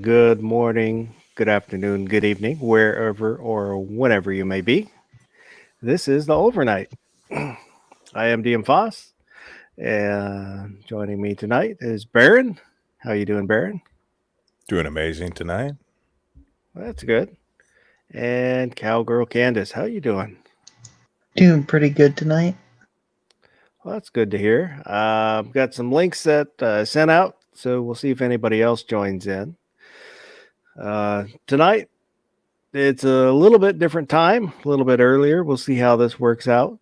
Good morning, good afternoon, good evening, wherever or whenever you may be. This is the overnight. I am DM Foss, and joining me tonight is Baron. How you doing, Baron? Doing amazing tonight. That's good. And Cowgirl Candace, how you doing? Doing pretty good tonight. Well, that's good to hear. Got some links that sent out, so we'll see if anybody else joins in. Tonight, it's a little bit different time, a little bit earlier. We'll see how this works out.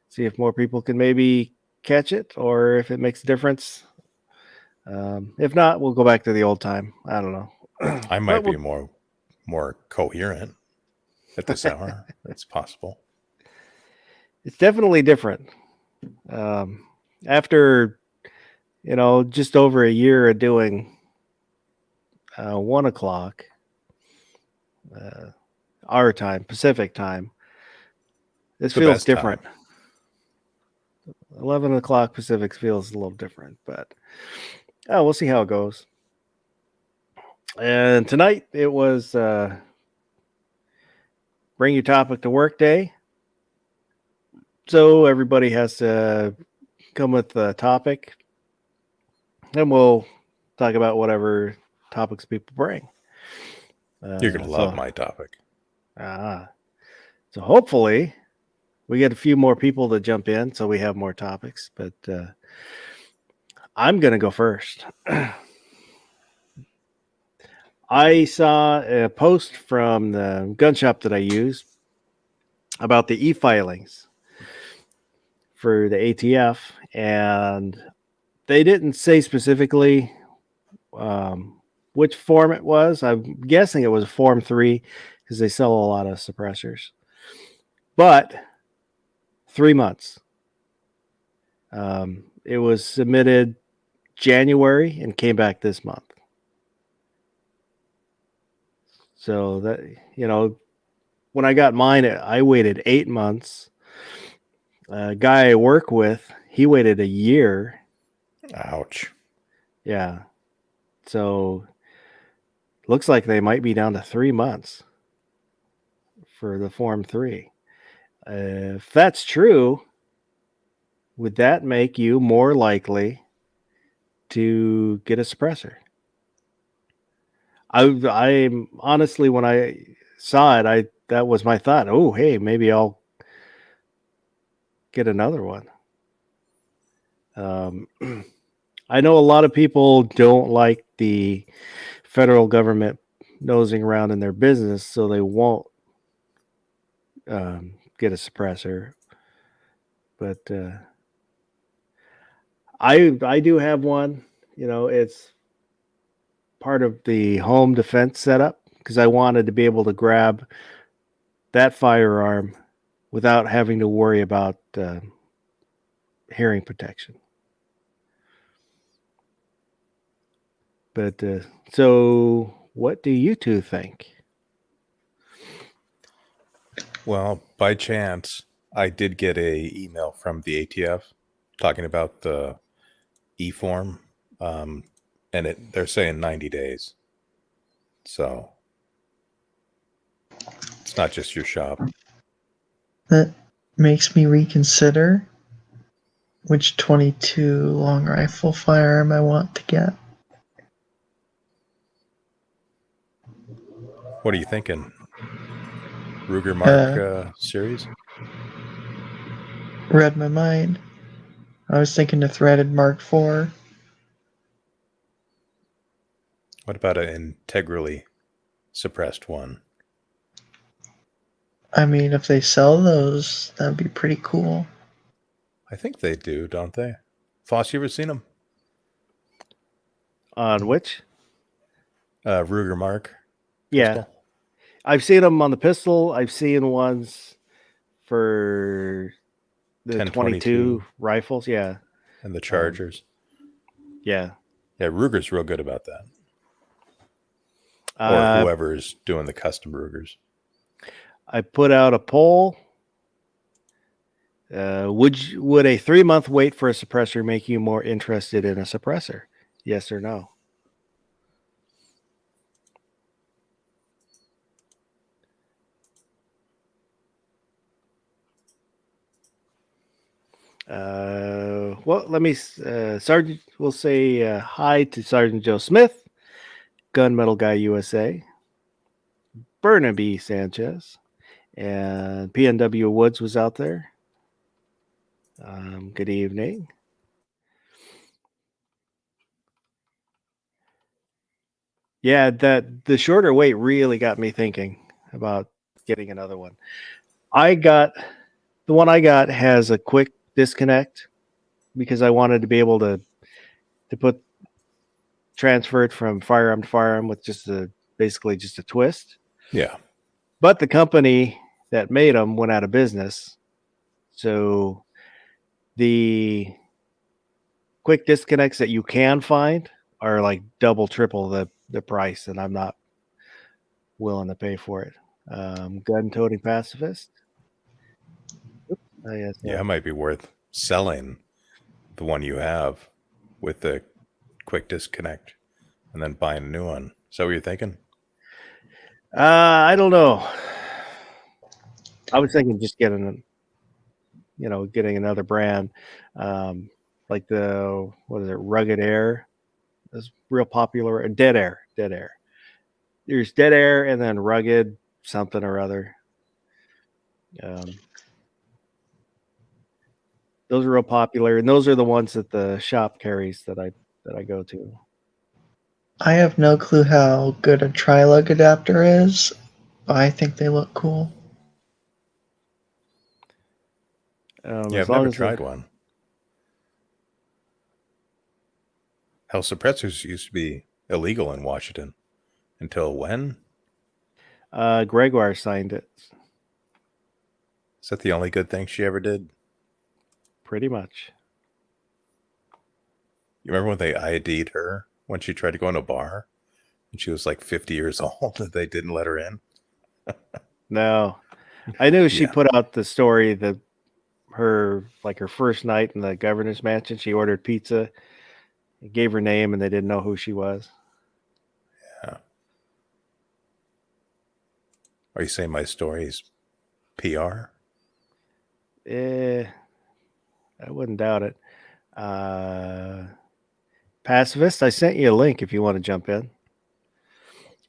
See if more people can maybe catch it or if it makes a difference. If not, we'll go back to the old time. I don't know. I might be more coherent at this hour. That's possible. It's definitely different. After, just over a year of doing 1 o'clock our time, Pacific time, this feels different. Time. 11 o'clock Pacific feels a little different, but we'll see how it goes. And tonight it was bring your topic to work day. So everybody has to come with a topic, and we'll talk about whatever topics people bring. You're going to love my topic. So hopefully we get a few more people to jump in so we have more topics, but I'm going to go first. I saw a post from the gun shop that I use about the e-filings for the ATF, and they didn't say specifically which form it was. I'm guessing it was Form 3 because they sell a lot of suppressors. But 3 months. It was submitted January and came back this month. So that, when I got mine, I waited 8 months. A guy I work with, he waited a year. Ouch. Yeah. So looks like they might be down to 3 months for the Form 3. If that's true, would that make you more likely to get a suppressor? I honestly, when I saw it, that was my thought. Oh, hey, maybe I'll get another one. I know a lot of people don't like the federal government nosing around in their business, so they won't get a suppressor. But I do have one. You know, it's part of the home defense setup because I wanted to be able to grab that firearm without having to worry about hearing protection. But so, what do you two think? Well, by chance, I did get a email from the ATF talking about the e-form, and they're saying 90 days. So it's not just your shop. That makes me reconsider which 22 long rifle firearm I want to get. What are you thinking? Ruger Mark series? Read my mind. I was thinking the threaded Mark IV. What about an integrally suppressed one? I mean, if they sell those, that'd be pretty cool. I think they do, don't they? Foss, you ever seen them? On which? Ruger Mark. Yeah, Pistol? I've seen them on the pistol. I've seen ones for the 22 rifles. Yeah, And the Chargers. yeah. Yeah, Ruger's real good about that. Or whoever's doing the custom Rugers. I put out a poll. Would a 3-month wait for a suppressor make you more interested in a suppressor? Yes or no? Well, let me, Sergeant, we'll say hi to Sergeant Joe Smith, Gunmetal Guy USA, Burnaby Sanchez, and PNW Woods was out there. Good evening. Yeah, the shorter wait really got me thinking about getting another one. The one I got has a quick disconnect because I wanted to be able to transfer it from firearm to firearm with basically just a twist. Yeah. But the company that made them went out of business. So the quick disconnects that you can find are like double, triple the price, and I'm not willing to pay for it. Gun-toting pacifist. Oops. Oh, yes, Yeah, it might be worth selling the one you have with the quick disconnect and then buying a new one. Is that what you're thinking? I don't know. I was thinking just getting another brand, like what is it, Rugged Air? It's real popular. Dead Air. There's Dead Air and then Rugged something or other. Those are real popular, and those are the ones that the shop carries that I go to. I have no clue how good a tri-lug adapter is, but I think they look cool. Yeah, I've never tried one. Hell, suppressors used to be illegal in Washington. Until when? Gregoire signed it. Is that the only good thing she ever did? Pretty much. You remember when they ID'd her when she tried to go in a bar? And she was like 50 years old and they didn't let her in? No. I knew she Yeah. put out the story that her first night in the governor's mansion, she ordered pizza, gave her name, and they didn't know who she was. Yeah. Are you saying my story's PR? I wouldn't doubt it. Pacifist, I sent you a link if you want to jump in.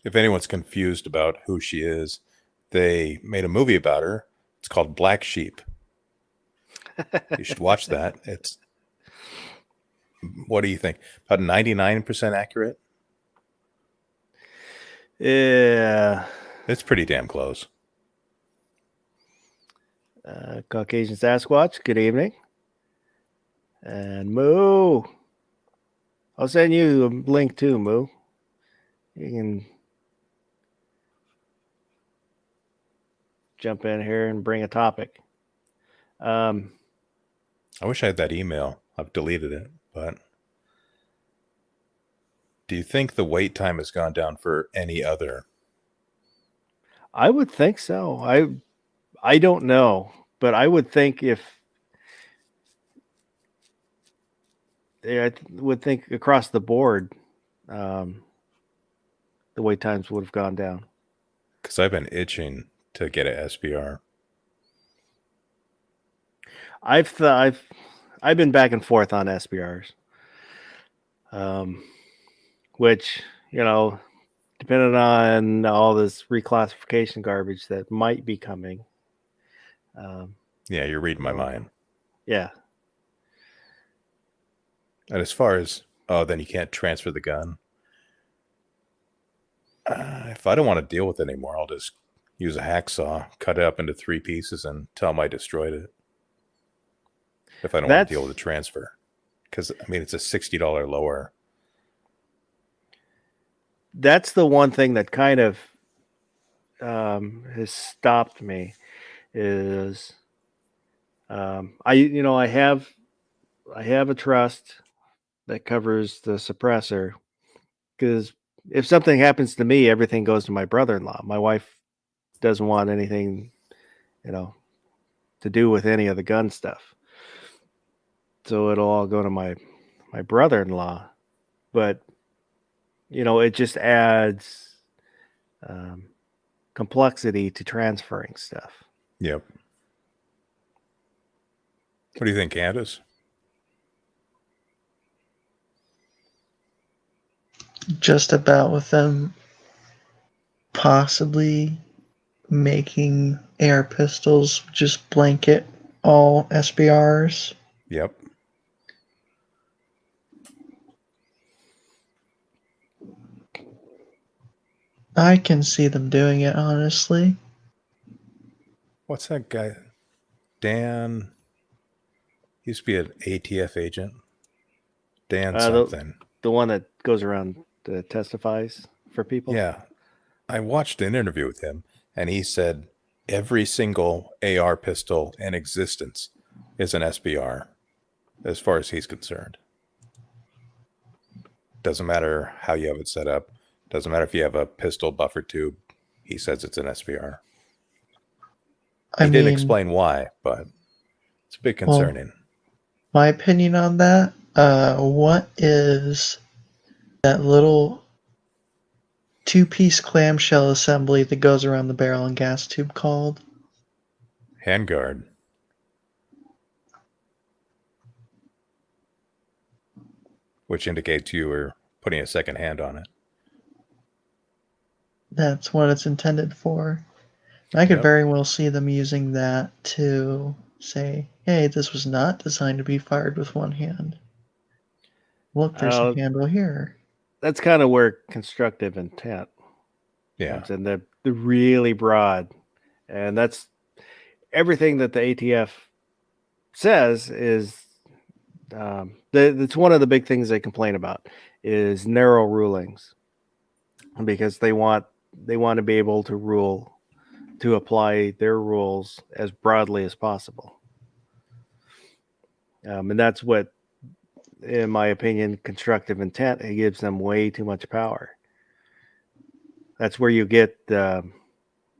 If anyone's confused about who she is, they made a movie about her. It's called Black Sheep. You should watch that. It's, what do you think? About 99% accurate? Yeah. It's pretty damn close. Caucasian Sasquatch, good evening. And Moo. I'll send you a link too, Moo. You can jump in here and bring a topic. I wish I had that email. I've deleted it, but do you think the wait time has gone down for any other? I would think so. I don't know, but I would think I would think across the board, the wait times would have gone down. Because I've been itching to get an SBR. I've been back and forth on SBRs, which, you know, depending on all this reclassification garbage that might be coming. Yeah, you're reading my mind. Yeah. And as far as, oh, then you can't transfer the gun. If I don't want to deal with it anymore, I'll just use a hacksaw, cut it up into 3 pieces, and tell them I destroyed it. If I don't want to deal with the transfer. Because, I mean, it's a $60 lower. That's the one thing that kind of has stopped me is I have a trust that covers the suppressor, because if something happens to me, everything goes to my brother-in-law. My wife doesn't want anything, to do with any of the gun stuff. So it'll all go to my brother-in-law. But, it just adds complexity to transferring stuff. Yep. What do you think, Candace? Just about with them possibly making AR pistols just blanket all SBRs. Yep. I can see them doing it, honestly. What's that guy? Dan. He used to be an ATF agent. Dan something. The one that goes around testifies for people. Yeah. I watched an interview with him, and he said every single AR pistol in existence is an SBR, as far as he's concerned. Doesn't matter how you have it set up. Doesn't matter if you have a pistol buffer tube. He says it's an SBR. He didn't explain why, but it's a bit concerning. Well, my opinion on that, what is that little 2-piece clamshell assembly that goes around the barrel and gas tube called? Handguard. Which indicates you were putting a second hand on it. That's what it's intended for. I could very well see them using that to say, hey, this was not designed to be fired with one hand. Look, there's a handle here. That's kind of where constructive intent comes in. The really broad. And that's everything that the ATF says is it's one of the big things they complain about is narrow rulings, because they want to be able to apply their rules as broadly as possible. And that's what, in my opinion, constructive intent, it gives them way too much power. That's where you get a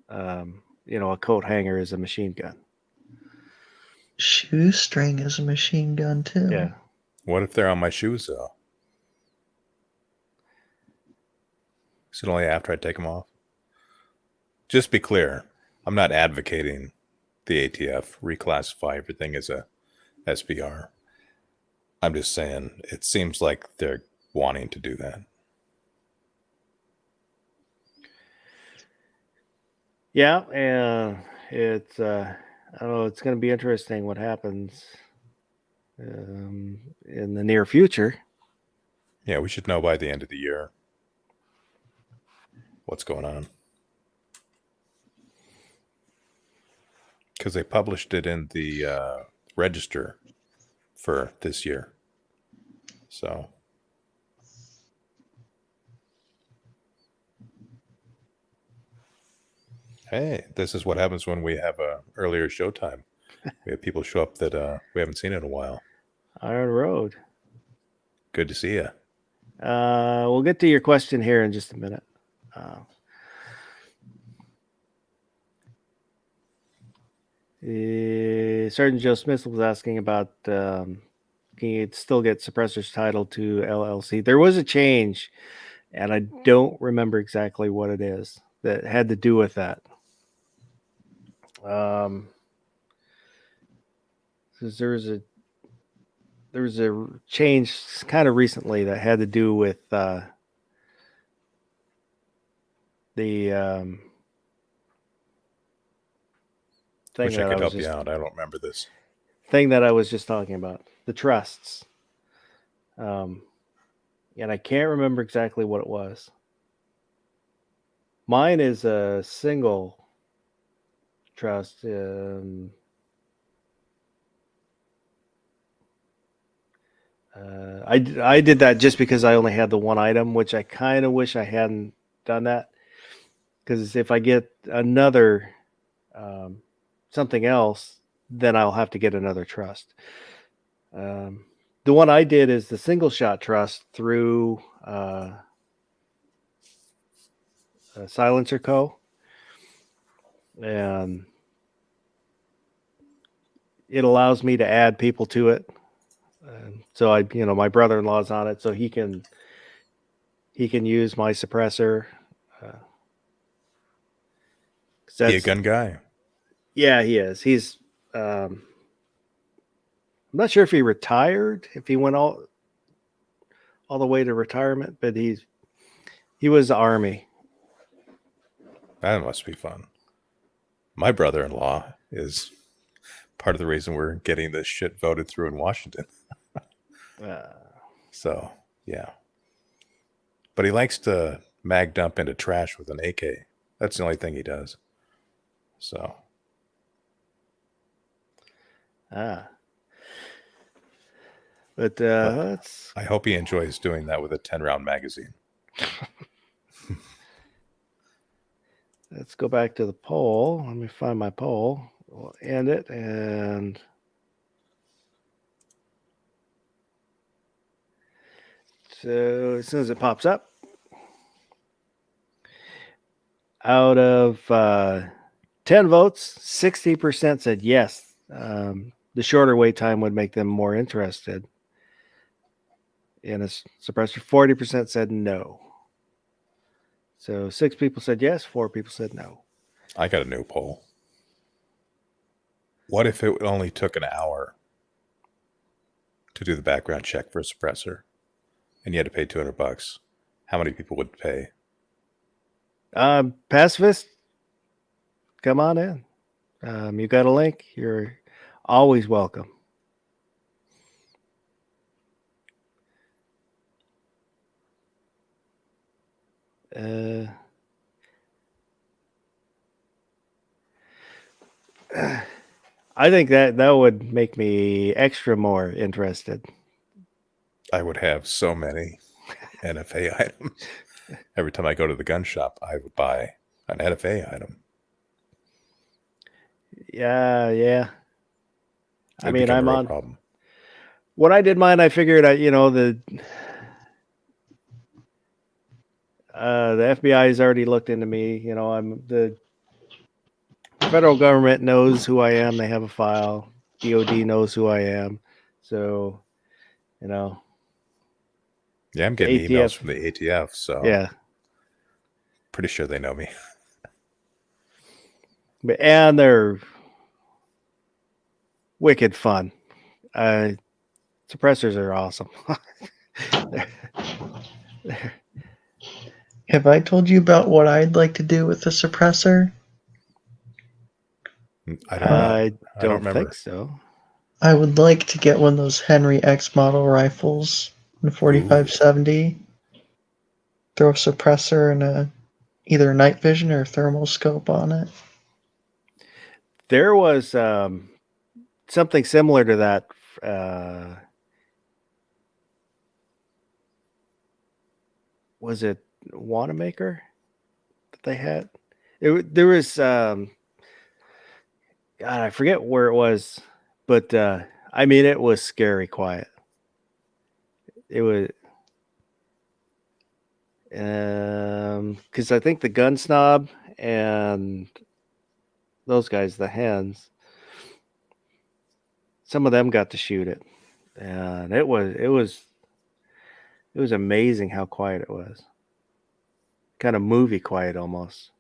coat hanger is a machine gun. Shoestring is a machine gun too. Yeah. What if they're on my shoes though? Is it only after I take them off? just be clear. I'm not advocating the ATF reclassify everything as a SPR. I'm just saying it seems like they're wanting to do that. Yeah, and it's I don't know. It's going to be interesting what happens in the near future. Yeah, we should know by the end of the year what's going on. Because they published it in the register for this year. So, hey, this is what happens when we have a earlier showtime. We have people show up that we haven't seen in a while. Iron Road. Good to see you. We'll get to your question here in just a minute. Sergeant Joe Smith was asking about can you still get suppressor's title to LLC? There was a change, and I don't remember exactly what it is that had to do with that. Because there was a change kind of recently that had to do with the thing Wish I that could I was help you just out. I don't remember this. thing that I was just talking about, the trusts. And I can't remember exactly what it was. Mine is a single trust. I did that just because I only had the one item, which I kind of wish I hadn't done that. Because if I get another something else, then I'll have to get another trust. The one I did is the single shot trust through Silencer Co. And it allows me to add people to it. So my brother-in-law's on it, so he can use my suppressor. He a gun guy? Yeah, he is. He's I'm not sure if he retired, if he went all the way to retirement, but he was Army. That must be fun. My brother-in-law is part of the reason we're getting this shit voted through in Washington. So, yeah. But he likes to mag dump into trash with an AK. That's the only thing he does. So. But let's... I hope he enjoys doing that with a 10-round magazine. Let's go back to the poll. Let me find my poll. We'll end it, and so as soon as it pops up, out of 10 votes, 60% said yes. The shorter wait time would make them more interested in a suppressor. 40% said no. So 6 people said yes, 4 people said no. I got a new poll. What if it only took an hour to do the background check for a suppressor and you had to pay $200? How many people would pay? Pacifist, come on in. You got a link. You're always welcome. I think that would make me extra more interested. I would have so many NFA items. Every time I go to the gun shop, I would buy an NFA item. Yeah. I mean, I'm on. Problem. When I did mine, I figured the FBI has already looked into me. I'm the federal government knows who I am. They have a file. DOD knows who I am. So, Yeah, I'm getting emails from the ATF. So yeah, pretty sure they know me. And they're wicked fun. Suppressors are awesome. They're- Have I told you about what I'd like to do with the suppressor? I don't know. I I don't don't remember. think so. I would like to get one of those Henry X model rifles in 4570. Throw a suppressor and either night vision or thermal scope on it. There was something similar to that. Was it Wanamaker that they had? There was God, I forget where it was, but I mean, it was scary quiet. It was because I think the Gun Snob and those guys, the Hens, some of them got to shoot it, and it was amazing how quiet it was. Kind of movie quiet almost.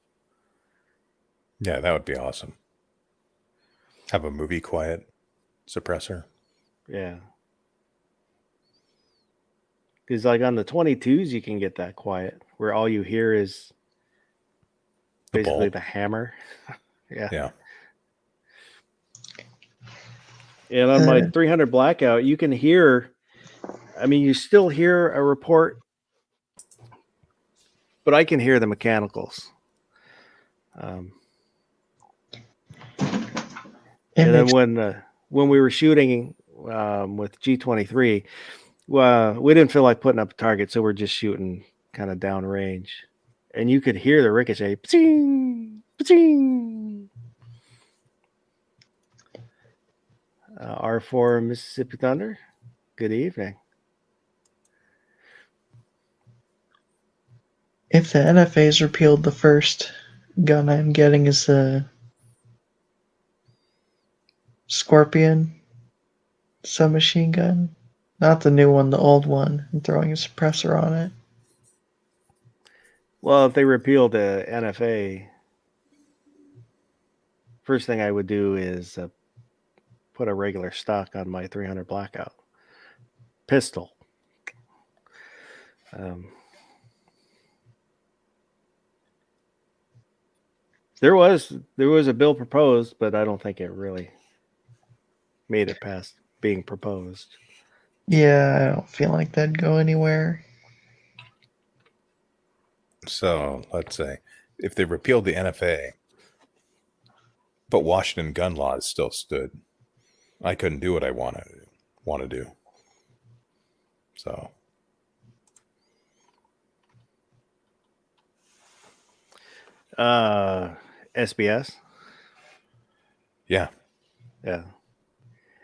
Yeah, that would be awesome. Have a movie quiet suppressor. Yeah. Because like on the 22s, you can get that quiet where all you hear is The basically bulb. the hammer. Yeah. Yeah. And on my 300 blackout, you can hear, I mean, you still hear a report, but I can hear the mechanicals. And then when we were shooting with G23, we didn't feel like putting up a target, so we're just shooting kind of down range. And you could hear the ricochet. Pching, pching. R4 Mississippi Thunder, good evening. If the NFA's repealed, the first gun I'm getting is the Scorpion submachine gun. Not the new one, the old one. I'm throwing a suppressor on it. Well, if they repeal the NFA, first thing I would do is put a regular stock on my 300 blackout pistol. There was a bill proposed, but I don't think it really made it past being proposed. Yeah, I don't feel like that'd go anywhere. So let's say if they repealed the NFA, but Washington gun laws still stood, I couldn't do what I want to do. So SBS. yeah,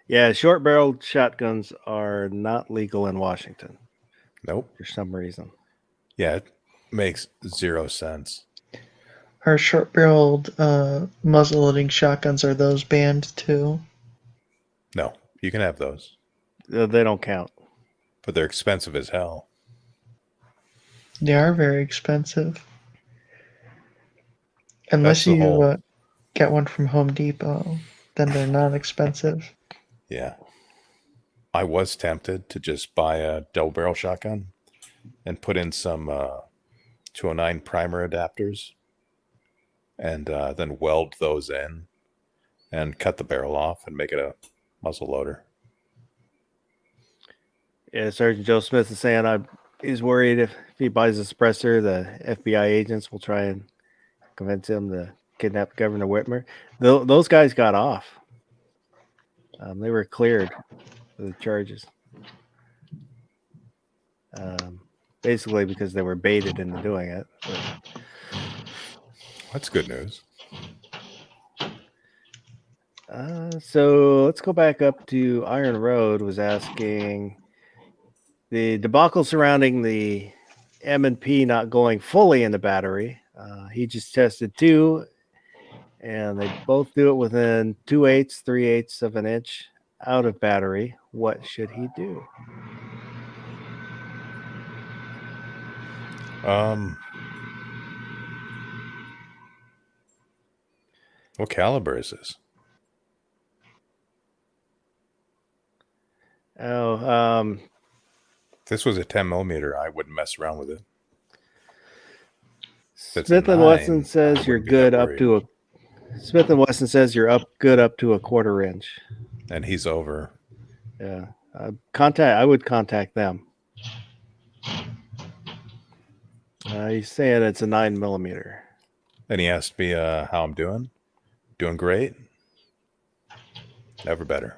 Yeah. Short barreled shotguns are not legal in Washington nope. for some reason. Yeah, it makes zero sense. Our short-barreled muzzle-loading shotguns, are those banned too? No, you can have those, They don't count. but they're expensive as hell. They are very expensive. That's Unless the you whole. get one from Home Depot, then they're not expensive. Yeah. I was tempted to just buy a double barrel shotgun and put in some 209 primer adapters and then weld those in and cut the barrel off and make it a muzzle loader. Yeah, Sergeant Joe Smith is saying he's worried if he buys a suppressor, the FBI agents will try and convince him to kidnap Governor Whitmer. Those guys got off. They were cleared of the charges. Basically because they were baited into doing it. But That's good news. so let's go back up to Iron Road was asking the debacle surrounding the M&P not going fully in the battery. He just tested 2, and they both do it within 2/8, 3/8 of an inch out of battery. What should he do? What caliber is this? Oh, If this was a 10 millimeter, I wouldn't mess around with it. If it's a Smith and 9, Wesson I says you're wouldn't be that good up worried. to a. Smith and Wesson says you're good up to a 1/4 inch. And he's over. Yeah, I would contact them. He's saying it's a 9 millimeter. And he asked me how I'm doing. Doing great. Never better.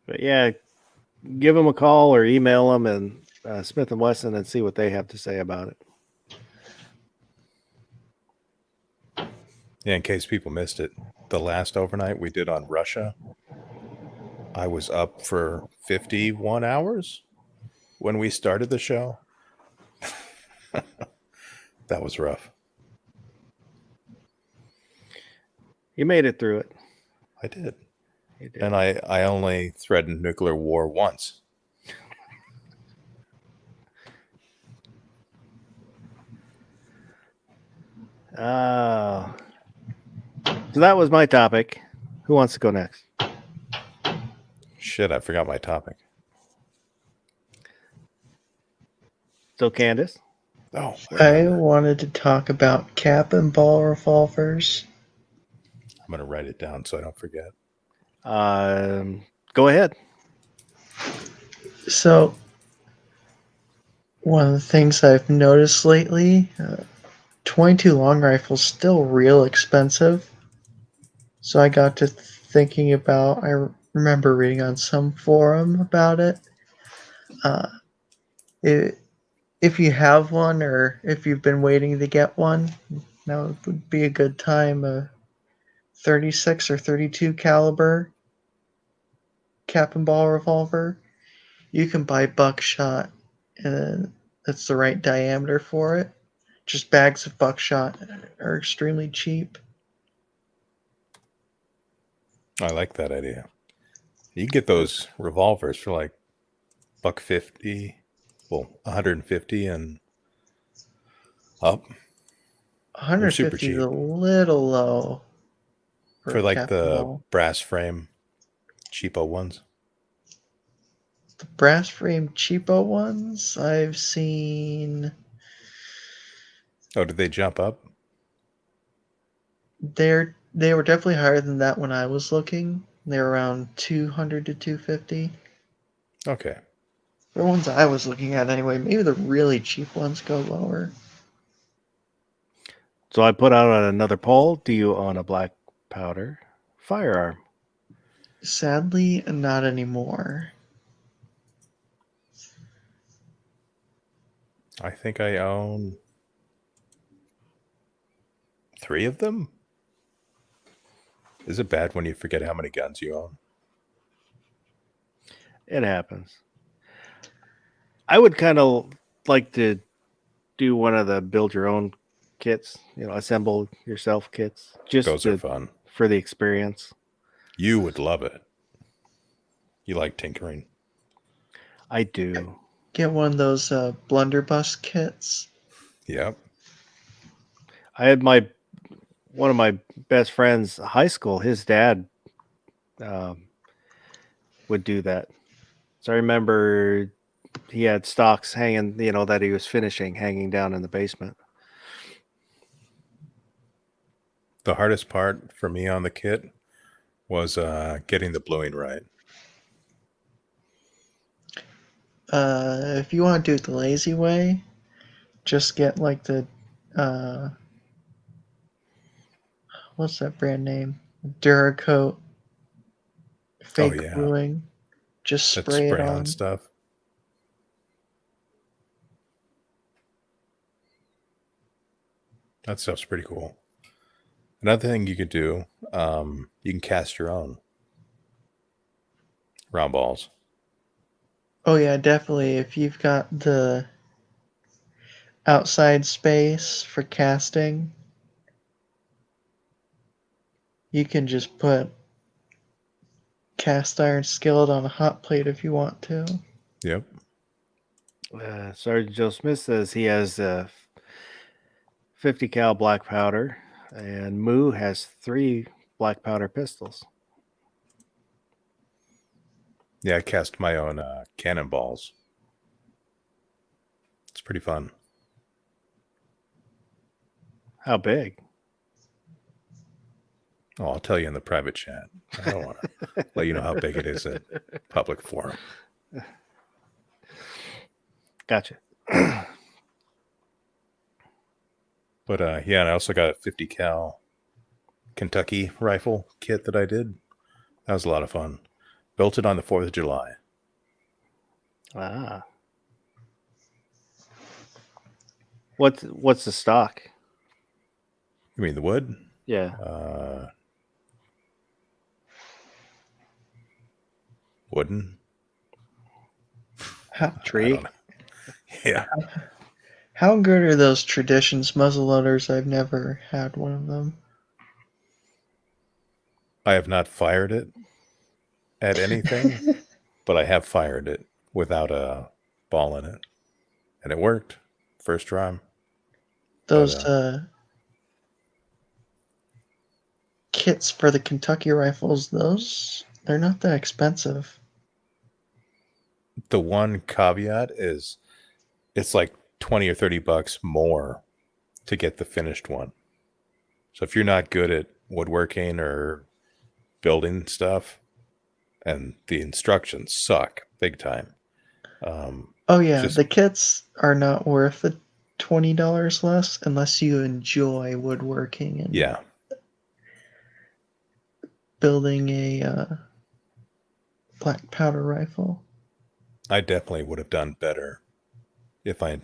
But yeah, give them a call or email them and Smith and Wesson and see what they have to say about it. Yeah, in case people missed it, the last overnight we did on Russia, I was up for 51 hours when we started the show. That was rough. You made it through it. I did. You did. And I only threatened nuclear war once. So that was my topic. Who wants to go next? Shit, I forgot my topic. So Candace? Oh, I wanted to talk about cap and ball revolvers. I'm going to write it down so I don't forget. Go ahead. So, one of the things I've noticed lately, 22 long rifles still real expensive. So I got to thinking about, I remember reading on some forum about it. If you have one or if you've been waiting to get one, now would be a good time. A 36 or 32 caliber cap and ball revolver. You can buy buckshot, and that's the right diameter for it. Just bags of buckshot are extremely cheap. I like that idea. You can get those revolvers for like $150, well, 150 and up. 150 cheap. is a little low For like cap and the ball. brass frame cheapo ones. The brass frame cheapo ones I've seen. Oh, did they jump up? They were definitely higher than that when I was looking. They're around 200 to 250. Okay. The ones I was looking at anyway. Maybe the really cheap ones go lower. So I put out another poll. Do you own a black powder firearm? Sadly, not anymore. I think I own 3 of them. Is it bad when you forget how many guns you own? It happens. I would kind of like to do one of the build your own kits, assemble yourself kits. Just Those are fun. For the experience. You would love it. You like tinkering. I do. Get one of those blunderbuss kits. Yep. I had one of my best friends, high school. His dad would do that. So I remember he had stocks hanging, that he was finishing, hanging down in the basement. The hardest part for me on the kit was getting the bluing right. If you want to do it the lazy way, just get like the what's that brand name? Duracoat fake bluing. Just spray it on stuff. That stuff's pretty cool. Another thing you could do, you can cast your own round balls. Oh yeah, definitely. If you've got the outside space for casting, you can just put cast iron skillet on a hot plate if you want to. Yep. Sergeant Joe Smith says he has 50 cal black powder, and Moo has 3 black powder pistols. Yeah, I cast my own cannonballs. It's pretty fun. How big? Oh, I'll tell you in the private chat. I don't want to let you know how big it is at public forum. Gotcha. But yeah, and I also got a 50 cal Kentucky rifle kit that I did. That was a lot of fun. Built it on the 4th of July. Ah. What's the stock? You mean the wood? Yeah. Wooden? How, I Tree. don't know. Yeah. how good are those Traditions muzzleloaders? I've never had one of them. I have not fired it at anything, but I have fired it without a ball in it. And it worked. First try. Those But, kits for the Kentucky rifles, they're not that expensive. the one caveat is it's like 20 or 30 bucks more to get the finished one. So if you're not good at woodworking or building stuff, and the instructions suck big time. Oh yeah, Just- the kits are not worth the $20 less unless you enjoy woodworking and Yeah. building a black powder rifle. I definitely would have done better if I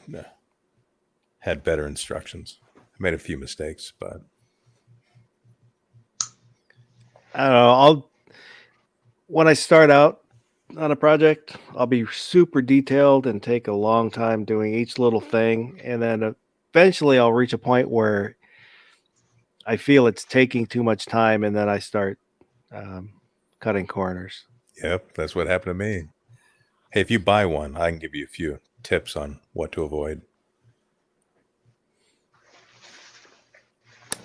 had better instructions. I made a few mistakes, but I don't know. When I start out on a project, I'll be super detailed and take a long time doing each little thing, and then eventually I'll reach a point where I feel it's taking too much time, and then I start cutting corners. yep, that's what happened to me. Hey, if you buy one, I can give you a few tips on what to avoid.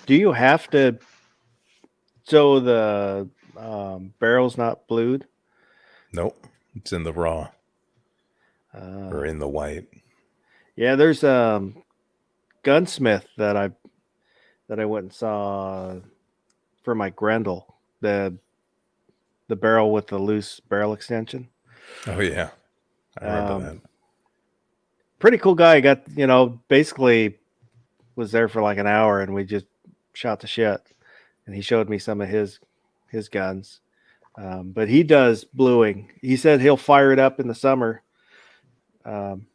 Do you have to so the barrel's not blued? Nope, it's in the raw or Uh, in the white. yeah, there's gunsmith that I went and saw for my Grendel, the barrel with the loose barrel extension. Oh yeah, I remember that. Pretty cool guy. Got, basically was there for like an hour, and we just shot the shit. And he showed me some of his guns. But he does bluing. He said he'll fire it up in the summer, and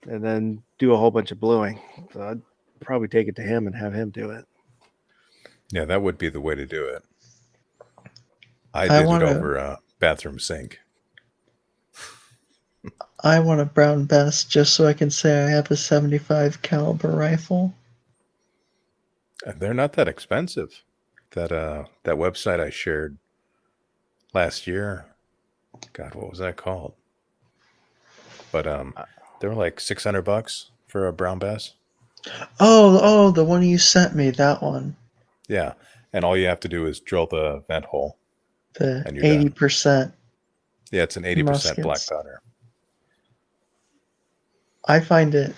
then do a whole bunch of bluing. So I'd probably take it to him and have him do it. Yeah, that would be the way to do it. I I did wanna- it over a bathroom sink. I want a brown vest just so I can say I have a 75 caliber rifle. They're not that expensive. That website I shared last year. God, what was that called? But they were like $600 for a brown bass. Oh, the one you sent me, that one. Yeah, and all you have to do is drill the vent hole. The And you're done. 80%. Yeah, it's an 80% black Muskets. powder. I find it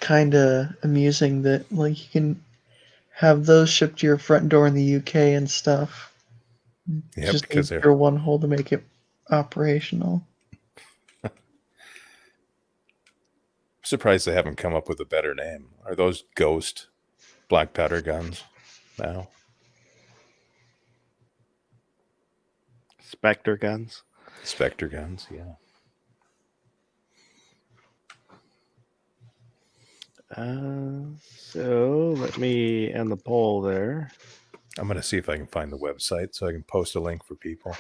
kind of amusing that like you can have those shipped to your front door in the UK and stuff. Yeah, Just because need they're your one hole to make it operational. surprised they haven't come up with a better name. Are those ghost black powder guns now? Spectre guns. Spectre guns, yeah. So let me end the poll there. I'm going to see if I can find the website so I can post a link for people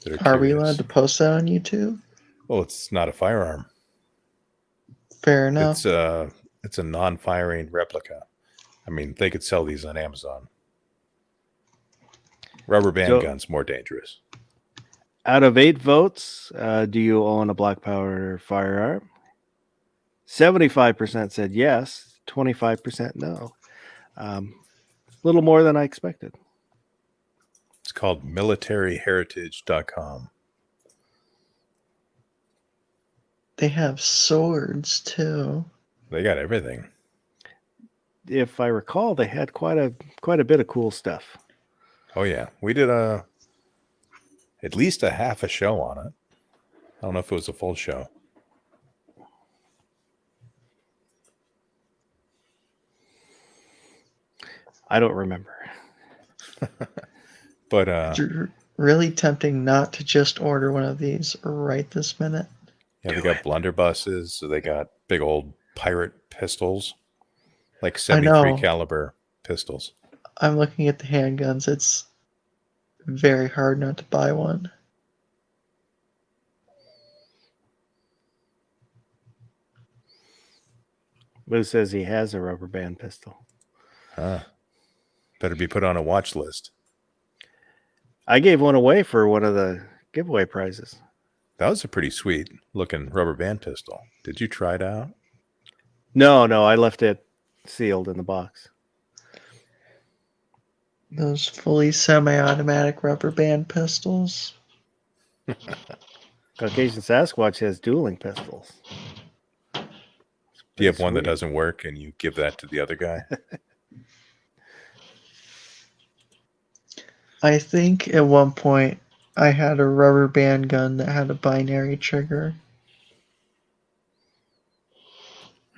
that Are we curious. allowed to post that on YouTube? Well, it's not a firearm. Fair enough. It's a non-firing replica. I mean, they could sell these on Amazon. Rubber band So- guns more dangerous. Out of 8 votes, do you own a black powder firearm? 75% said yes. 25% no. A little more than I expected. It's called militaryheritage.com. They have swords too. They got everything. If I recall, they had quite a bit of cool stuff. Oh yeah, we did at least a half a show on it. I don't know if it was a full show. I don't remember. But It's really tempting not to just order one of these right this minute. yeah, they got blunderbusses. So they got big old pirate pistols, like I 73 know. caliber pistols. I'm looking at the handguns. It's very hard not to buy one. Moose says he has a rubber band pistol. Better be put on a watch list. I gave one away for one of the giveaway prizes. That was a pretty sweet looking rubber band pistol. Did you try it out? No, I left it sealed in the box. Those fully semi-automatic rubber band pistols. Caucasian Sasquatch has dueling pistols. Do you have one that Sweet. doesn't work and you give that to the other guy? I think at one point I had a rubber band gun that had a binary trigger.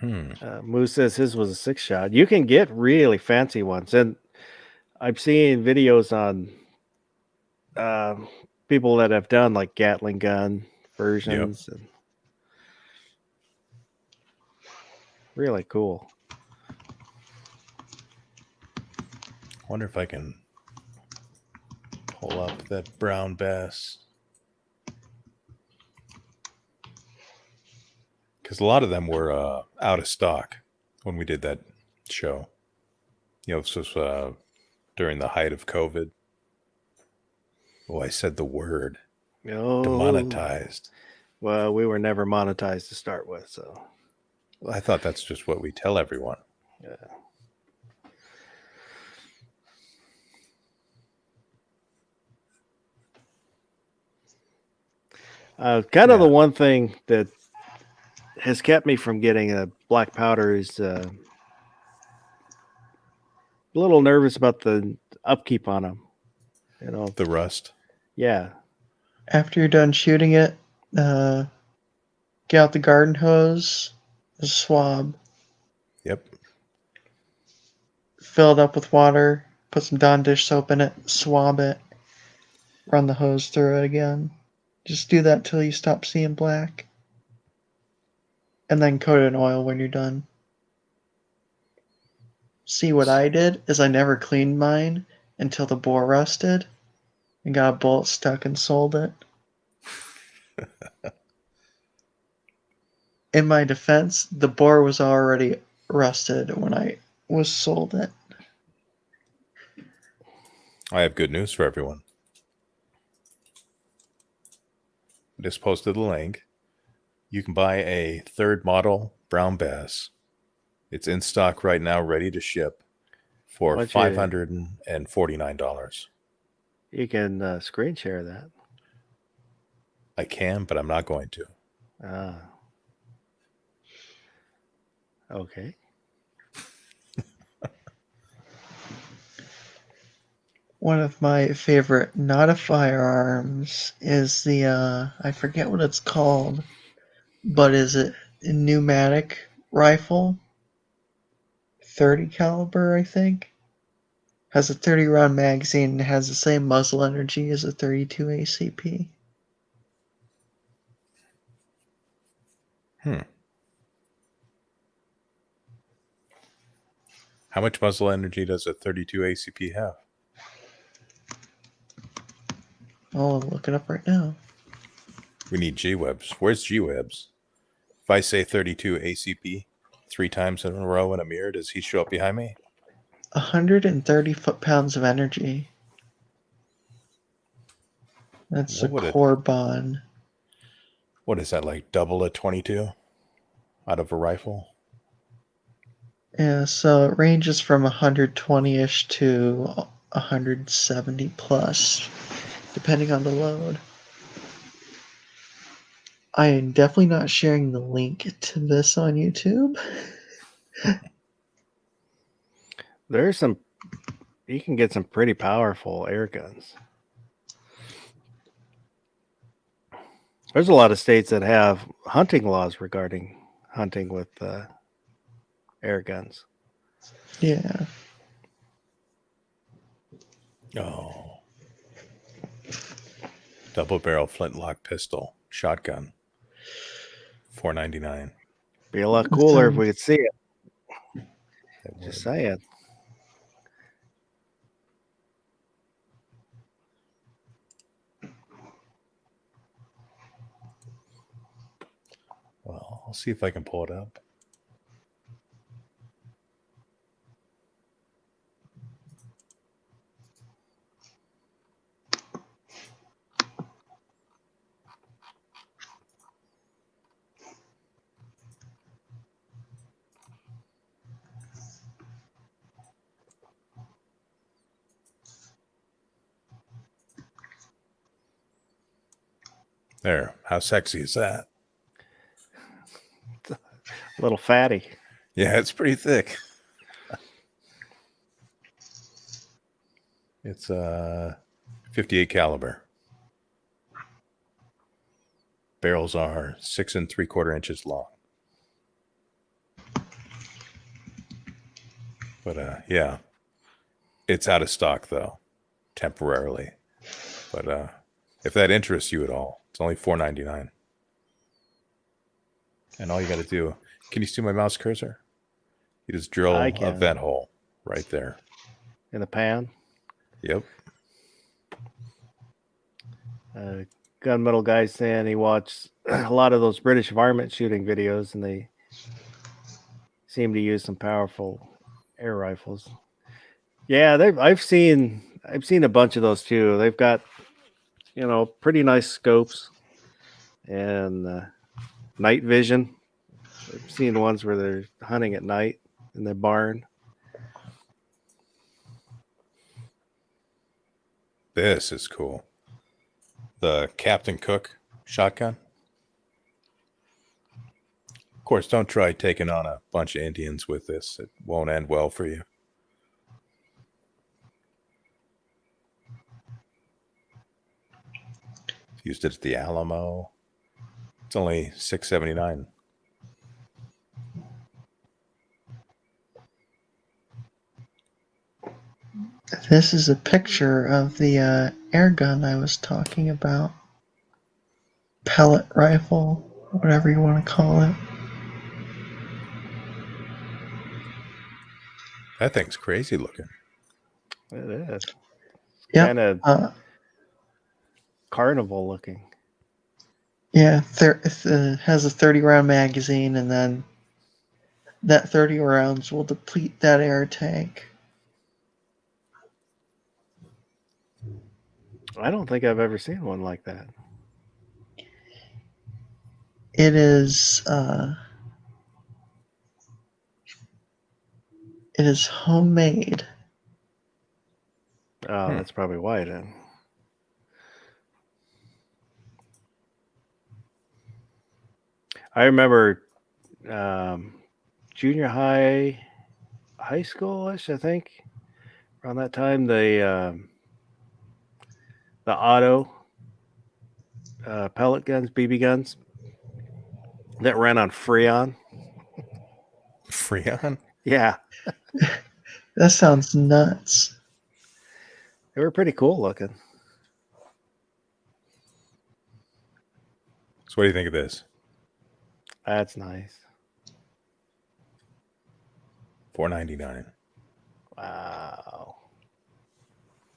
Moose says his was a 6-shot. You can get really fancy ones, and I've seen videos on people that have done like Gatling gun versions. And really cool. I wonder if I can pull up that brown bass. Because a lot of them were out of stock when we did that show. You know, this was during the height of COVID. Oh, I said the word. Oh, Demonetized. well, we were never monetized to start with, so I thought that's just what we tell everyone. yeah. Kind of the one thing that has kept me from getting a black powder is a little nervous about the upkeep on them. You know, The rust. yeah. After you're done shooting it, get out the garden hose, the swab, Yep. fill it up with water, put some Dawn dish soap in it, swab it, run the hose through it again. Just do that till you stop seeing black. And then coat it in oil when you're done. See, what I did is I never cleaned mine until the bore rusted and got a bullet stuck and sold it. In my defense, the bore was already rusted when I was sold it. I have good news for everyone. Just posted the link. You can buy a third model brown bass. It's in stock right now, ready to ship for $549. You can screen share that. I can, but I'm not going to. Okay. One of my favorite not a firearms is the I forget what it's called, but is it a pneumatic rifle? 30 caliber, I think. Has a 30 round magazine and has the same muzzle energy as a 32 ACP. How much muzzle energy does a 32 ACP have? Oh, I'm looking up right now. We need G-Webs. Where's G-Webs? If I say 32 ACP 3 times in a row in a mirror, does he show up behind me? 130 foot-pounds of energy. That's a Corbon. What is that, like double a 22 out of a rifle? Yeah, so it ranges from 120-ish to 170 plus, depending on the load. I am definitely not sharing the link to this on YouTube. There's some, you can get some pretty powerful air guns. There's a lot of states that have hunting laws regarding hunting with air guns. Yeah. Oh. Double barrel flintlock pistol, shotgun. $4.99. Be a lot That cooler if sounds- we could see it. It Just would. saying. Well, I'll see if I can pull it up. There. How sexy is that? A little fatty. Yeah, it's pretty thick. It's 58 caliber. Barrels are 6 3/4 inches long. But yeah, it's out of stock though, temporarily. But if that interests you at all, it's only $4.99. And all you got to do, can you see my mouse cursor? You just drill I a can. vent hole right there. In the pan. Yep. Gunmetal guy saying he watched a lot of those British varmint shooting videos, and they seem to use some powerful air rifles. Yeah, I've seen a bunch of those too. They've got, pretty nice scopes and night vision. I've seen ones where they're hunting at night in the barn. This is cool. The Captain Cook shotgun. Of course, don't try taking on a bunch of Indians with this. It won't end well for you. Used it at the Alamo. It's only $6.79. This is a picture of the air gun I was talking about. Pellet rifle, whatever you want to call it. That thing's crazy looking. It is Yeah. kind of carnival looking. Yeah, it has a 30-round magazine, and then that 30 rounds will deplete that air tank. I don't think I've ever seen one like that. It is homemade. Oh, that's probably why then. I remember junior high school-ish, I think. Around that time, the auto pellet guns, BB guns that ran on Freon. Freon? Yeah, That sounds nuts. they were pretty cool looking. So what do you think of this? That's nice. $4.99. Wow.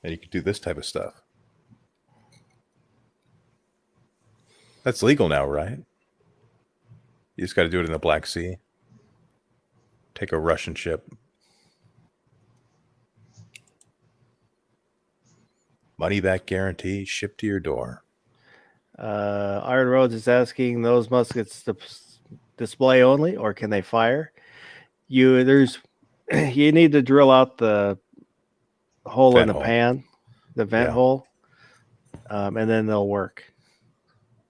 And you could do this type of stuff. That's legal now, right? You just got to do it in the Black Sea. Take a Russian ship. Money back guarantee, shipped to your door. Iron Roads is asking, those muskets display only, or can they fire? There's you need to drill out the hole in Vent the hole. pan, the vent Yeah. hole, and then they'll work.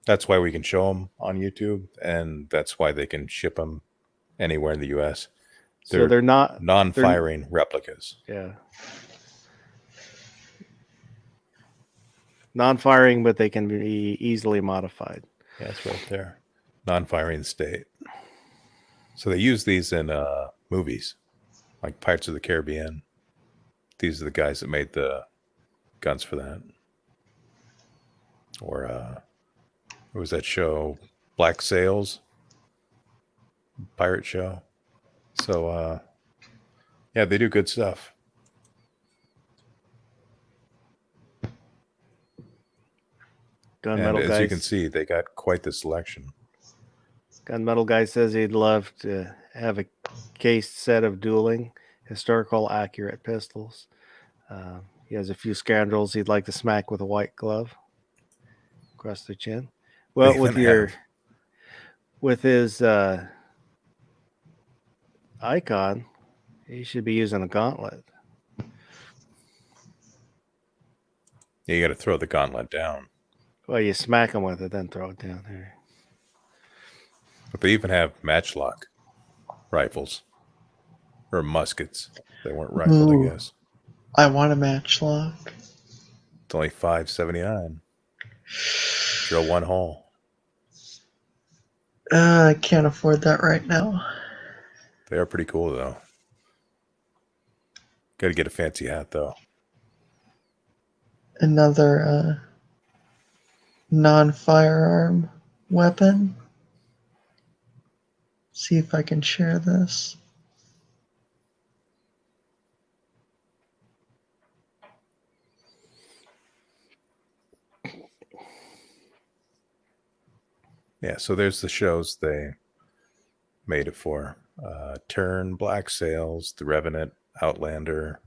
That's why we can show them on YouTube, and that's why they can ship them anywhere in the U.S. So they're not non-firing replicas. Yeah. Non-firing, but they can be easily modified. Yeah, it's right there. Non-firing state. So they use these in movies, like Pirates of the Caribbean. These are the guys that made the guns for that. Or what was that show? Black Sails? Pirate show. So, yeah, they do good stuff. Gunmetal And as guys. you can see, they got quite the selection. Gunmetal guy says he'd love to have a cased set of dueling, historical, accurate pistols. He has a few scoundrels he'd like to smack with a white glove across the chin. Well, They with even your have- with his icon, he should be using a gauntlet. Yeah, you got to throw the gauntlet down. Well, you smack him with it, then throw it down there. But they even have matchlock rifles or muskets. They weren't rifled, Ooh. I guess. I want a matchlock. It's only $5.79. Drill one hole. I can't afford that right now. They are pretty cool, though. Got to get a fancy hat, though. Another non-firearm weapon. See if I can share this. Yeah, so there's the shows they made it for. Turn, Black Sails, The Revenant, Outlander,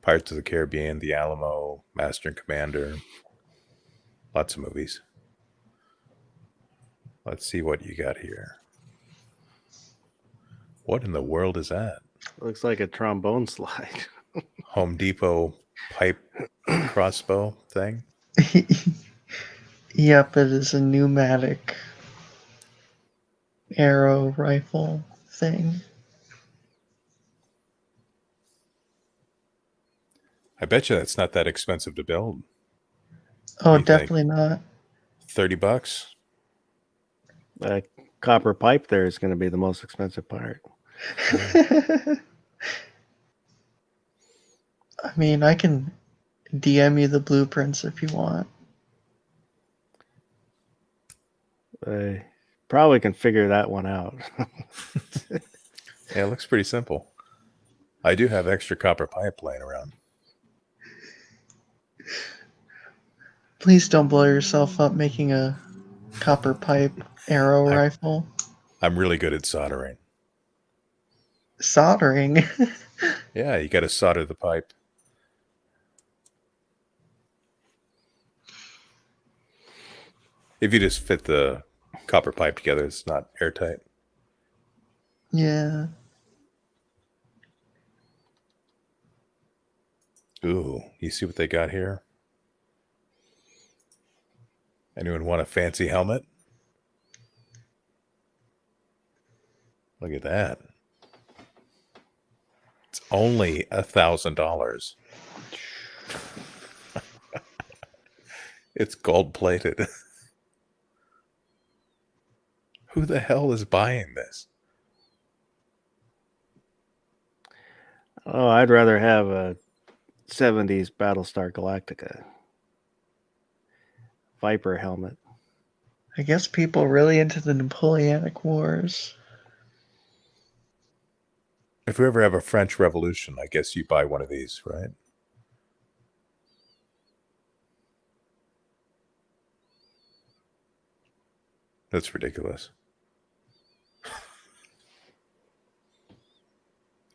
Pirates of the Caribbean, The Alamo, Master and Commander. Lots of movies. Let's see what you got here. What in the world is that? Looks like a trombone slide. Home Depot pipe crossbow thing? Yep, it is a pneumatic arrow rifle thing. I bet you that's not that expensive to build. Oh, You think? definitely not. $30? Copper pipe there is going to be the most expensive part. I mean, I can DM you the blueprints if you want. Probably can figure that one out. Yeah, it looks pretty simple. I do have extra copper pipe laying around. Please don't blow yourself up making a copper pipe arrow rifle. I'm really good at soldering. Soldering. Yeah, you got to solder the pipe. If you just fit the copper pipe together, it's not airtight. Yeah. Ooh, you see what they got here? Anyone want a fancy helmet? Look at that. It's only $1,000. It's gold plated. Who the hell is buying this? Oh, I'd rather have a 70s Battlestar Galactica Viper helmet. I guess people really into the Napoleonic Wars. If we ever have a French Revolution, I guess you buy one of these, right? That's ridiculous.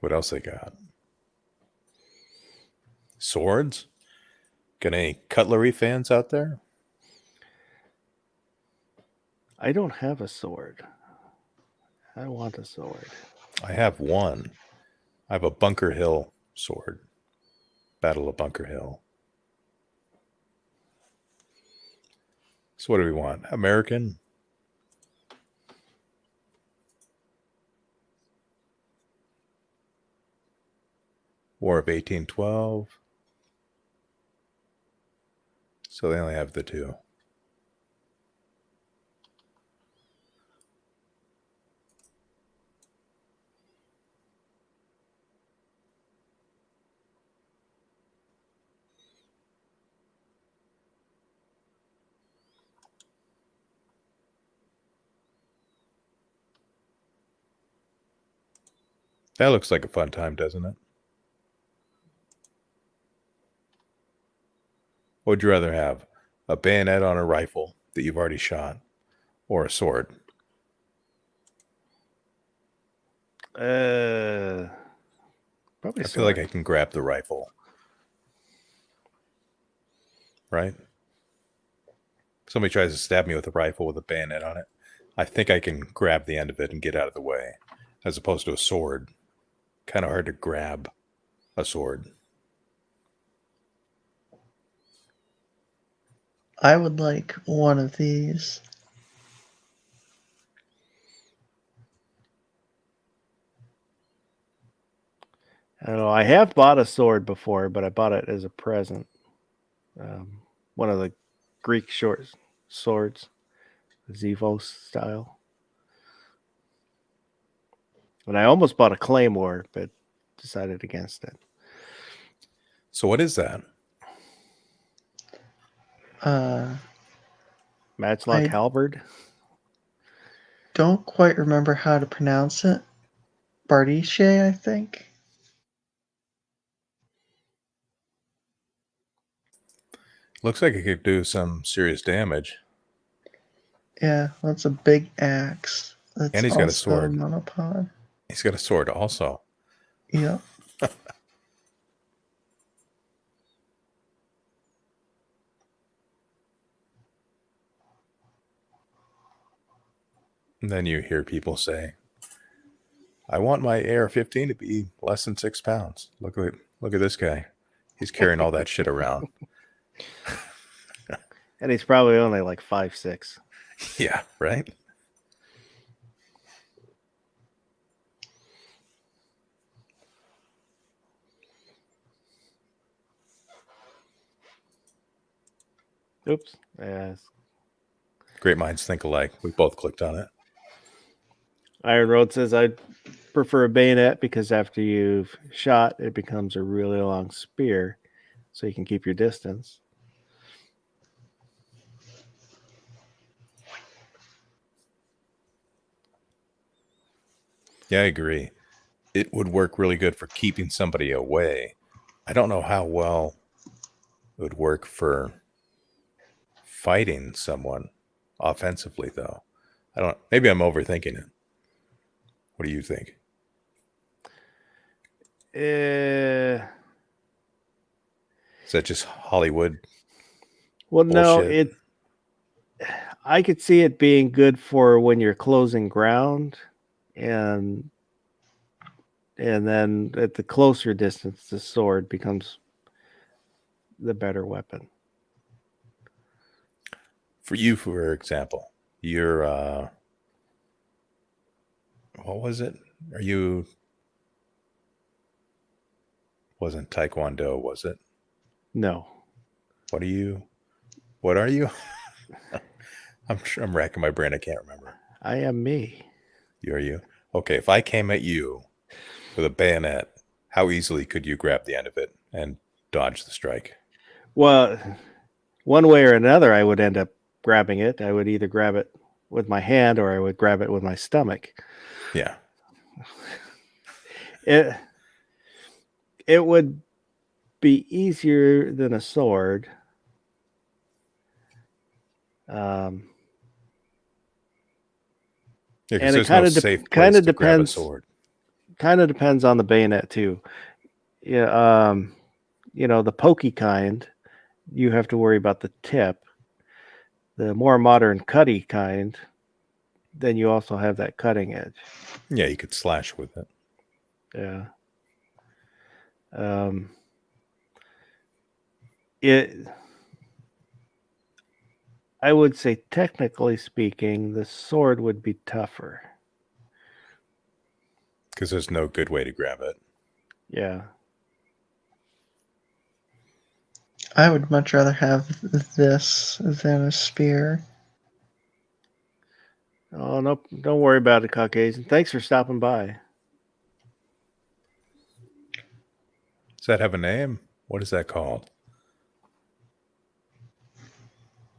What else they got? Swords? Got any cutlery fans out there? I don't have a sword. I want a sword. I have one. I have a Bunker Hill sword. Battle of Bunker Hill. So what do we want? American? War of 1812. So they only have the two. That looks like a fun time, doesn't it? What would you rather have? A bayonet on a rifle that you've already shot, or a sword? Probably I feel like I sword. can grab the rifle. Right? Somebody tries to stab me with a rifle with a bayonet on it. I think I can grab the end of it and get out of the way. As opposed to a sword. Kind of hard to grab a sword. I would like one of these. I don't know. I have bought a sword before, but I bought it as a present. One of the Greek short swords, Zevos style. And I almost bought a claymore, but decided against it. So what is that? Matchlock I halberd. don't quite remember how to pronounce it. Bardiche, I think. Looks like it could do some serious damage. Yeah, that's a big axe. That's And he's got a also sword. monopod. He's got a sword also. Yep. And then you hear people say, I want my AR-15 to be less than 6 pounds. Look at this guy. He's carrying all that shit around. And he's probably only like 5'6". Yeah, right? Oops. Yes. Great minds think alike. We both clicked on it. Iron Road says I prefer a bayonet because after you've shot, it becomes a really long spear, so you can keep your distance. Yeah, I agree. It would work really good for keeping somebody away. I don't know how well it would work for fighting someone offensively, though. Maybe I'm overthinking it. What do you think? Uh, Is that just Hollywood? well, no, Bullshit. I could see it being good for when you're closing ground, and then at the closer distance, the sword becomes the better weapon. For you, for example, you're what was it? Wasn't Taekwondo, was it? No. What are you? I'm racking my brain. I can't remember. I am me. Are you? Okay, if I came at you with a bayonet, how easily could you grab the end of it and dodge the strike? Well, one way or another, I would end up grabbing it. I would either grab it with my hand or I would grab it with my stomach. Yeah. It would be easier than a sword. Yeah, because And it there's no safe place to grab a sword. Kind of depends on the bayonet too. Yeah, the pokey kind, you have to worry about the tip. The more modern cutty kind, then you also have that cutting edge. Yeah, you could slash with it. Yeah. Um, it, I would say, technically speaking, the sword would be tougher. Because there's no good way to grab it. Yeah. I would much rather have this than a spear. Oh, no, don't worry about it, Caucasian. Thanks for stopping by. Does that have a name? What is that called?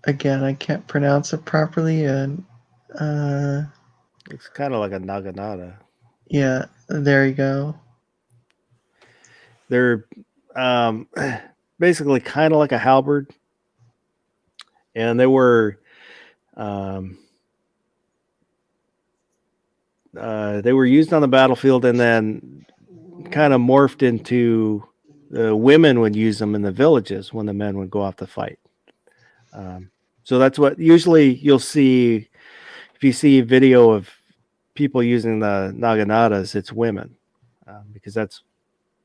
Again, I can't pronounce it properly, and It's kind of like a naginata. yeah, there you go. They're basically kind of like a halberd, and they were used on the battlefield, and then kind of morphed into the women would use them in the villages when the men would go off to fight. So that's what usually you'll see if you see a video of people using the naginatas. It's women, because that's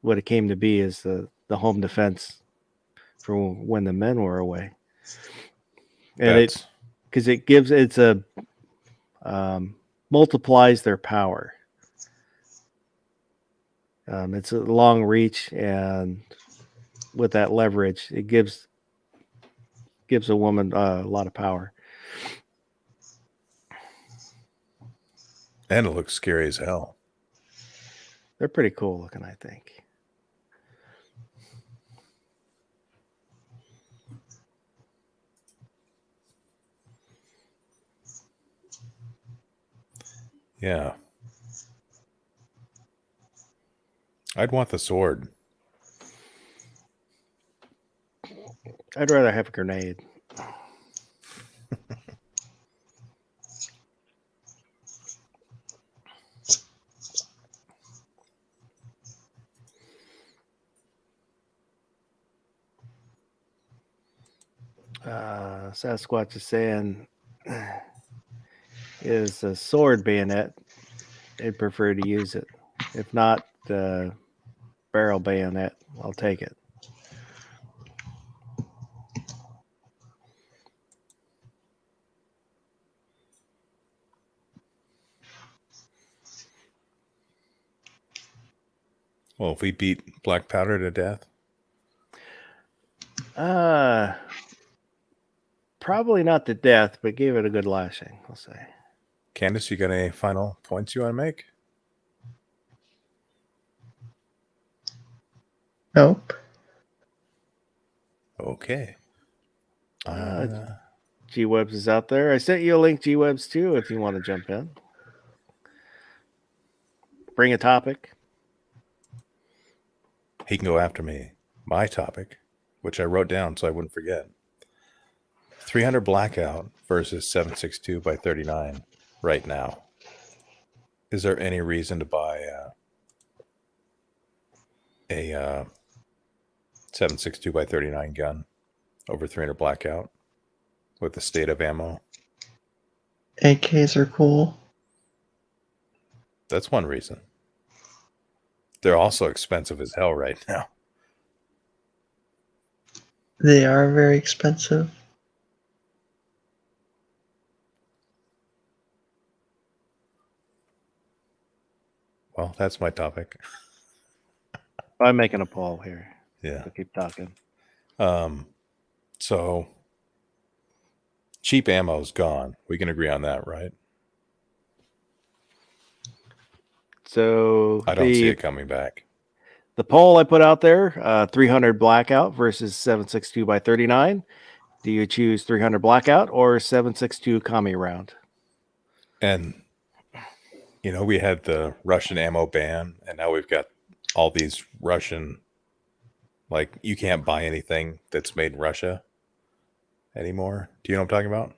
what it came to be, is the home defense for when the men were away. And That's because it gives it's a multiplies their power. It's a long reach, and with that leverage, it gives a woman a lot of power. and it looks scary as hell. They're pretty cool looking, I think. Yeah. I'd want the sword. I'd rather have a grenade. Sasquatch is saying, is a sword bayonet. I'd prefer to use it. If not, the barrel bayonet, I'll take it. Well, if we beat Black Powder to death, Probably not to death, but gave it a good lashing, I'll say. Candace, you got any final points you want to make? Nope. Okay. G-Webs is out there. I sent you a link, G-Webs, too, if you want to jump in. Bring a topic. He can go after me. My topic, which I wrote down so I wouldn't forget. 300 Blackout versus 762 by 39 right now. Is there any reason to buy a 762 by 39 gun over 300 Blackout with the state of ammo? AKs are cool. That's one reason. They're also expensive as hell right now. They are very expensive. Well, that's my topic. I'm making a poll here. Yeah. So keep talking. So cheap ammo is gone. We can agree on that, right? So I don't see it coming back. The poll I put out there, 300 Blackout versus 762 by 39. Do you choose 300 Blackout or 762 Kami round? And, you know, we had the Russian ammo ban, and now we've got all these Russian, like, you can't buy anything that's made in Russia anymore. Do you know what I'm talking about?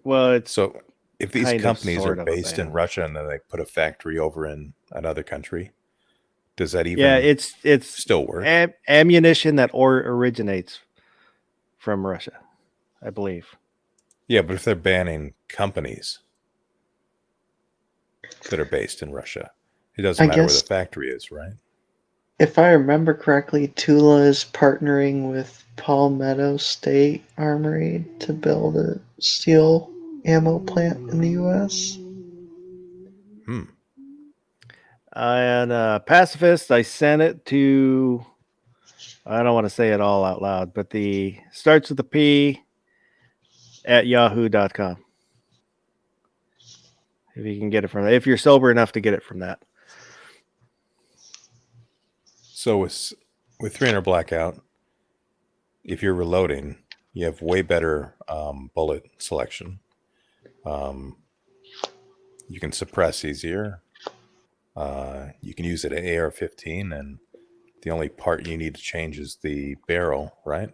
Well, it's So if these kind of, companies are sort of a based in ban. Russia and then they put a factory over in another country, does that even yeah, it's still work? ammunition that originates from Russia, I believe. Yeah, but if they're banning companies that are based in Russia, it doesn't I matter where guess- the factory is, right? If I remember correctly, Tula is partnering with Palmetto State Armory to build a steel ammo plant in the U.S. Hmm. And Pacifist, I sent it to. I don't want to say it all out loud, but the starts with the P at yahoo.com. If you can get it from that, if you're sober enough to get it from that. So with 300 blackout, if you're reloading, you have way better bullet selection. You can suppress easier. You can use it at AR-15, and the only part you need to change is the barrel, right?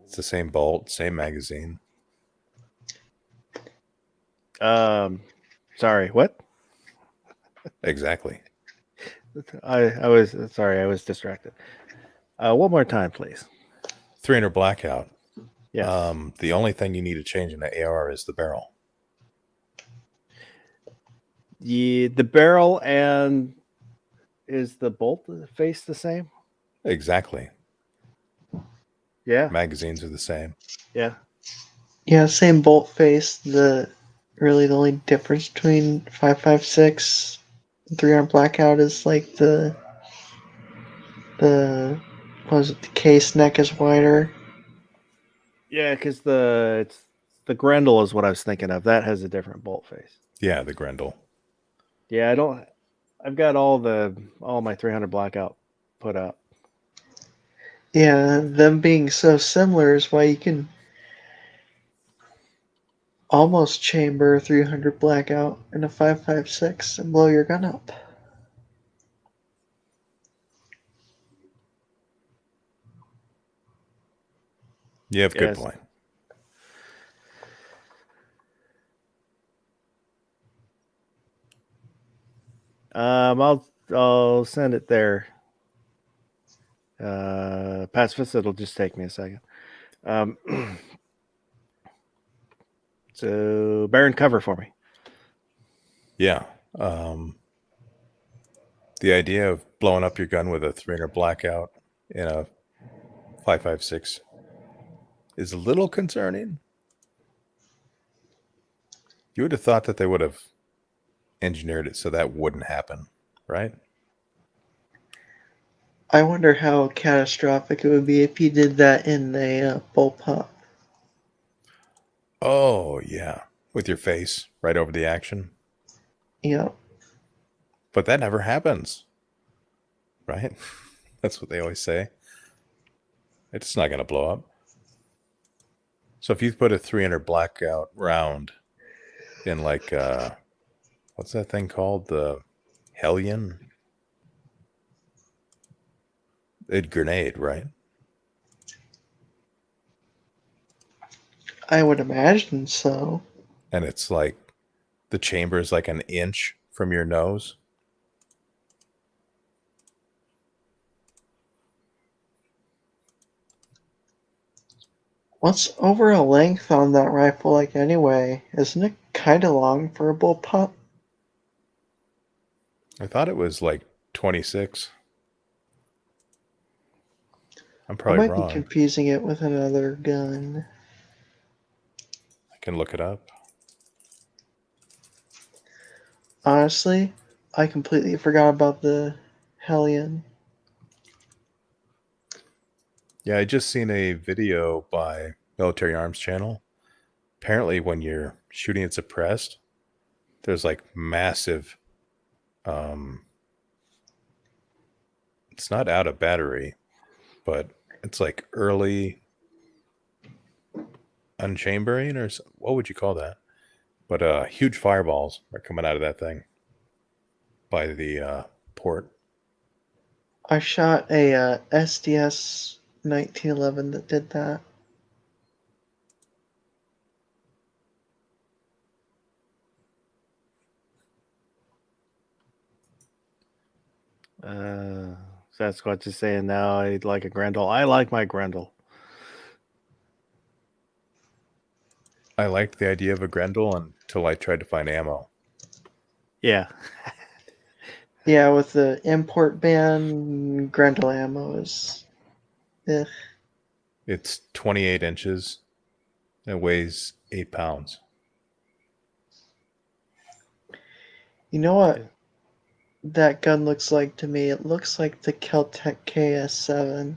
It's the same bolt, same magazine. Sorry, what? Exactly. I was sorry, I was distracted. One more time, please. 300 blackout. Yes. The only thing you need to change in the AR is the barrel. The barrel and is the bolt face the same? Exactly. Yeah. Magazines are the same. Yeah. Yeah, same bolt face. The only difference between 5.56 and 300 blackout is like the the case neck is wider. Yeah, because the Grendel is what I was thinking of. That has a different bolt face. Yeah, the Grendel. Yeah, I've got all my 300 blackout put up. Yeah, them being so similar is why you can almost chamber 300 blackout in a 5.56 and blow your gun up. You have good Yes. point. I'll send it there. Pacifist, it'll just take me a second. So Baron, cover for me. Yeah. The idea of blowing up your gun with a 300 blackout in a 5.56 is a little concerning. You would have thought that they would have engineered it so that wouldn't happen, right? I wonder how catastrophic it would be if you did that in a bullpup. Oh, yeah. With your face right over the action. Yep. But that never happens, right? That's what they always say. It's not going to blow up. So if you put a 300 blackout round in like, what's that thing called? The Hellion? It'd grenade, right? I would imagine so. And it's like the chamber is like an inch from your nose. What's overall length on that rifle like anyway? Isn't it kind of long for a bullpup? I thought it was like 26. I'm I probably might be wrong. confusing it with another gun. I can look it up. Honestly, I completely forgot about the Hellion. Yeah, I just seen a video by Military Arms Channel. Apparently, when you're shooting it suppressed, there's like massive. It's not out of battery, but it's like early unchambering, or what would you call that? But huge fireballs are coming out of that thing by the port. I shot a SDS 1911 that did that. Sasquatch is saying now I'd like a Grendel. I like my Grendel. I liked the idea of a Grendel until I tried to find ammo. Yeah. Yeah, with the import ban, Grendel ammo is. Ugh. It's 28 inches. It weighs 8 pounds. You know what that gun looks like to me? It looks like the Keltec KS7.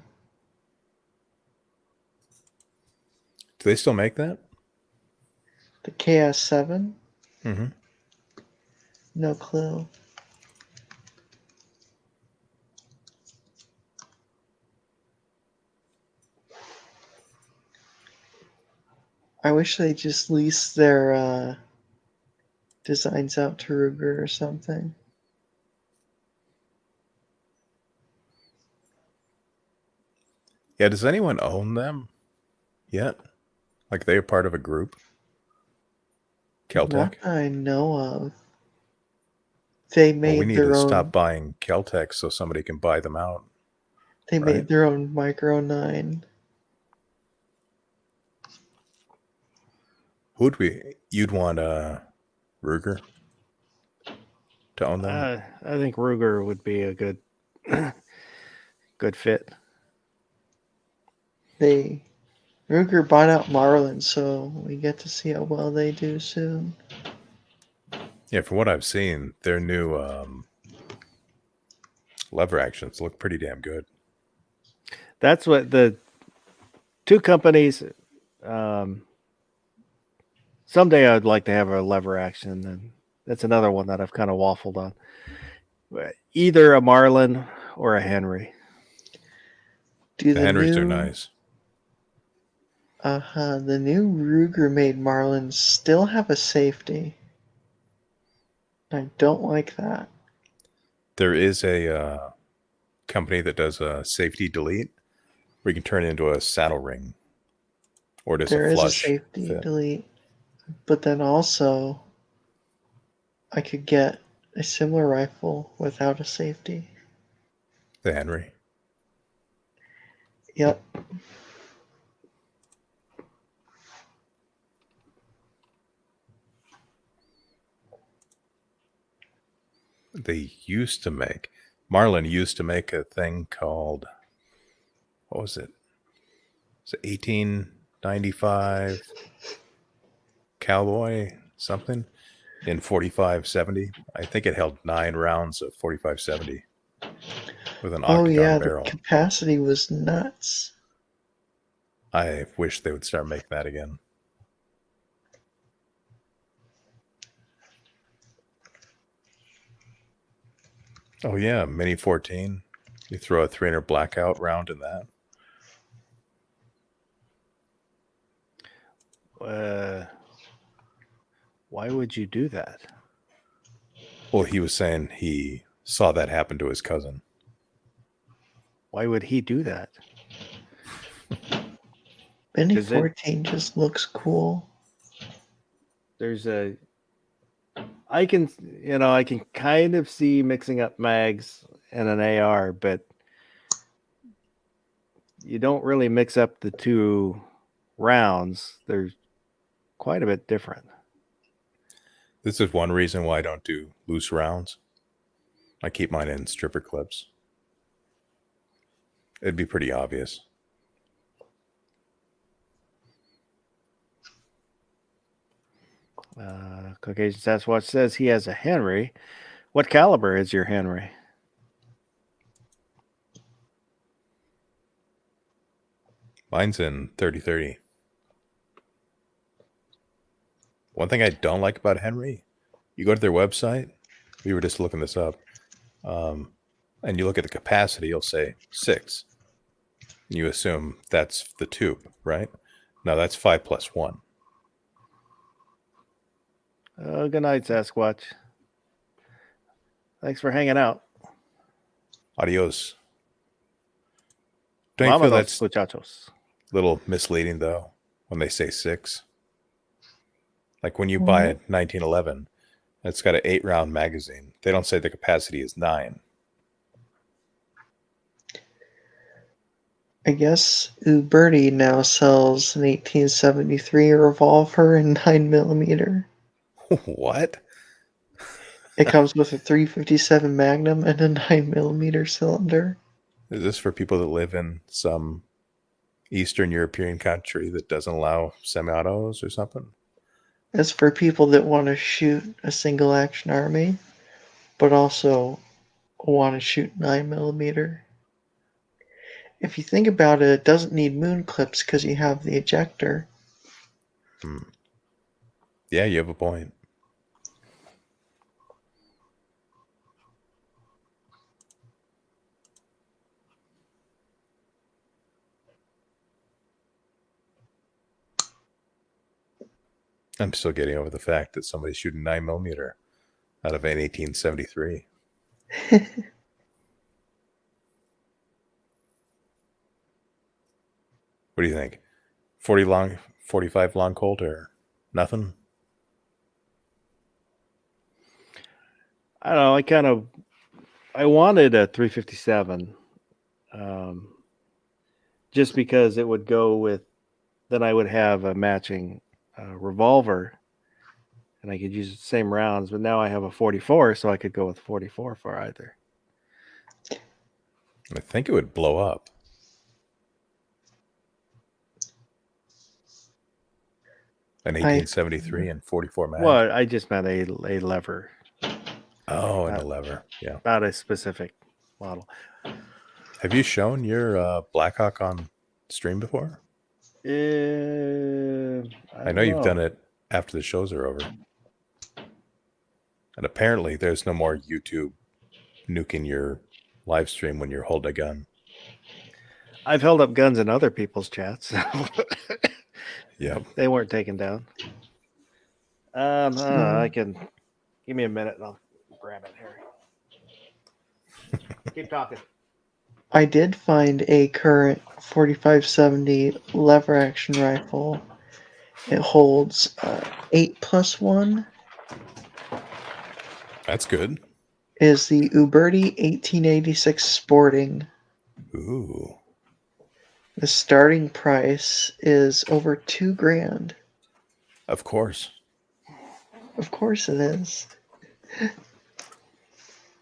Do they still make that? The KS7? Mm-hmm. No clue. I wish they just leased their designs out to Ruger or something. Yeah, does anyone own them yet? Like they're part of a group? Not Keltec? that I know of. They Well, we made need to their stop own. buying Keltec so somebody can buy them out. They right? made their own Micro 9. Who'd we? You'd want Ruger to own them? I think Ruger would be a good good fit. Ruger bought out Marlin, so we get to see how well they do soon. Yeah, from what I've seen, their new lever actions look pretty damn good. That's what the two companies. Someday I'd like to have a lever action, and that's another one that I've kind of waffled on. Either a Marlin or a Henry. Do The the Henrys are new nice. the new Ruger made Marlins still have a safety? I don't like that. There is a company that does a safety delete where you can turn it into a saddle ring or just There a is a flush safety fit. delete, but then also I could get a similar rifle without a safety. The Henry. Yep. They used to make, Marlin used to make a thing called, what was it? It's 1895 Cowboy something in 4570. I think it held 9 rounds of 4570 with an Oh octagon yeah, the barrel. capacity was nuts. I wish they would start making that again. Oh yeah, Mini 14. You throw a 300 blackout round in that. Why would you do that? Well, he was saying he saw that happen to his cousin. Why would he do that? Mini Is it- 14 just looks cool. I can kind of see mixing up mags and an AR, but you don't really mix up the two rounds. They're quite a bit different. This is one reason why I don't do loose rounds. I keep mine in stripper clips. It'd be pretty obvious. Caucasian Sasquatch says he has a Henry. What caliber is your Henry? Mine's in 30-30. One thing I don't like about Henry, you go to their website, we were just looking this up, and you look at the capacity, you'll say 6. You assume that's the tube, right? No, that's 5 plus 1. Good night, Sasquatch. Thanks for hanging out. Adios. Don't you feel Vámonos, that's a muchachos. little misleading, though, when they say 6? Like when you buy a 1911, it's got an 8-round magazine. They don't say the capacity is 9. I guess Uberti now sells an 1873 revolver in 9mm. What? It comes with a 357 Magnum and a 9mm cylinder. Is this for people that live in some Eastern European country that doesn't allow semi-autos or something? It's for people that want to shoot a single action army, but also want to shoot 9mm. If you think about it, it doesn't need moon clips because you have the ejector. Yeah, you have a point. I'm still getting over the fact that somebody's shooting 9mm out of an 1873. What do you think? 45 long Colt or nothing? I don't know. I wanted a 357, just because it would go with. Then I would have a matching revolver, and I could use the same rounds. But now I have a 44, so I could go with 44 for either. I think it would blow up. An 1873 and 44 mag. Well, I just meant a lever, Oh, and a lever. Yeah. not a specific model. Have you shown your Blackhawk on stream before? I know you've done it after the shows are over. And apparently there's no more YouTube nuking your live stream when you're holding a gun. I've held up guns in other people's chats. Yeah. They weren't taken down. I can give me a minute and I'll grab it, Harry. Keep talking. I did find a current 4570 lever action rifle. It holds 8+1. That's good. Is the Uberti 1886 Sporting. Ooh. The starting price is over $2,000. Of course. Of course it is.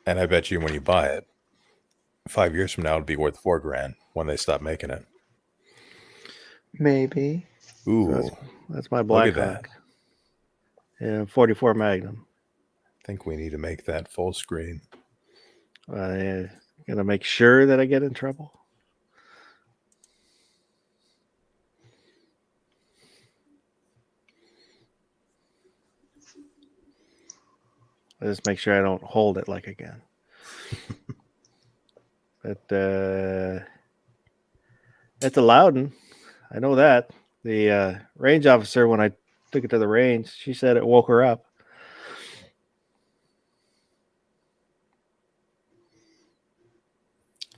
And I bet you when you buy it, 5 years from now, it'll be worth $4,000 when they stop making it. Maybe. Ooh. That's my Look at Blackhawk. that. Yeah, 44 Magnum. I think we need to make that full screen. Gonna make sure that I get in trouble. I just make sure I don't hold it like a gun. But it's a Loudon. I know that. The range officer, when I took it to the range, she said it woke her up.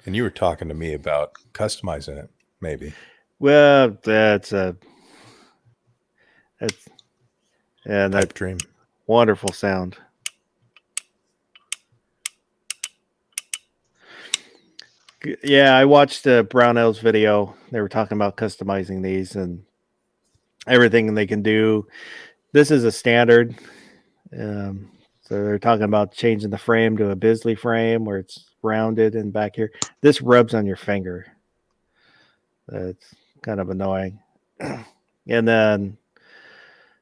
And you were talking to me about customizing it, maybe. Well, that's and that Pipe dream. wonderful sound. Yeah, I watched Brownell's video. They were talking about customizing these and everything they can do. This is a standard. So they're talking about changing the frame to a Bisley frame where it's rounded and back here. This rubs on your finger. It's kind of annoying. And then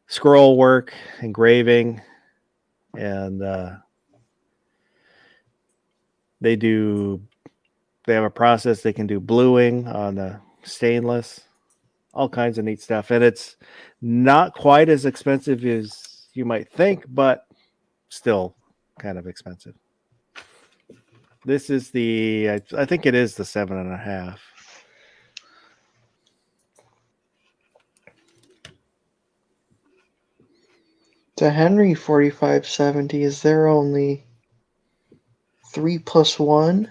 scroll work, engraving, and they have a process they can do bluing on the stainless, all kinds of neat stuff. And it's not quite as expensive as you might think, but still kind of expensive. This is I think it is the 7.5. The Henry 4570, is there only 3+1?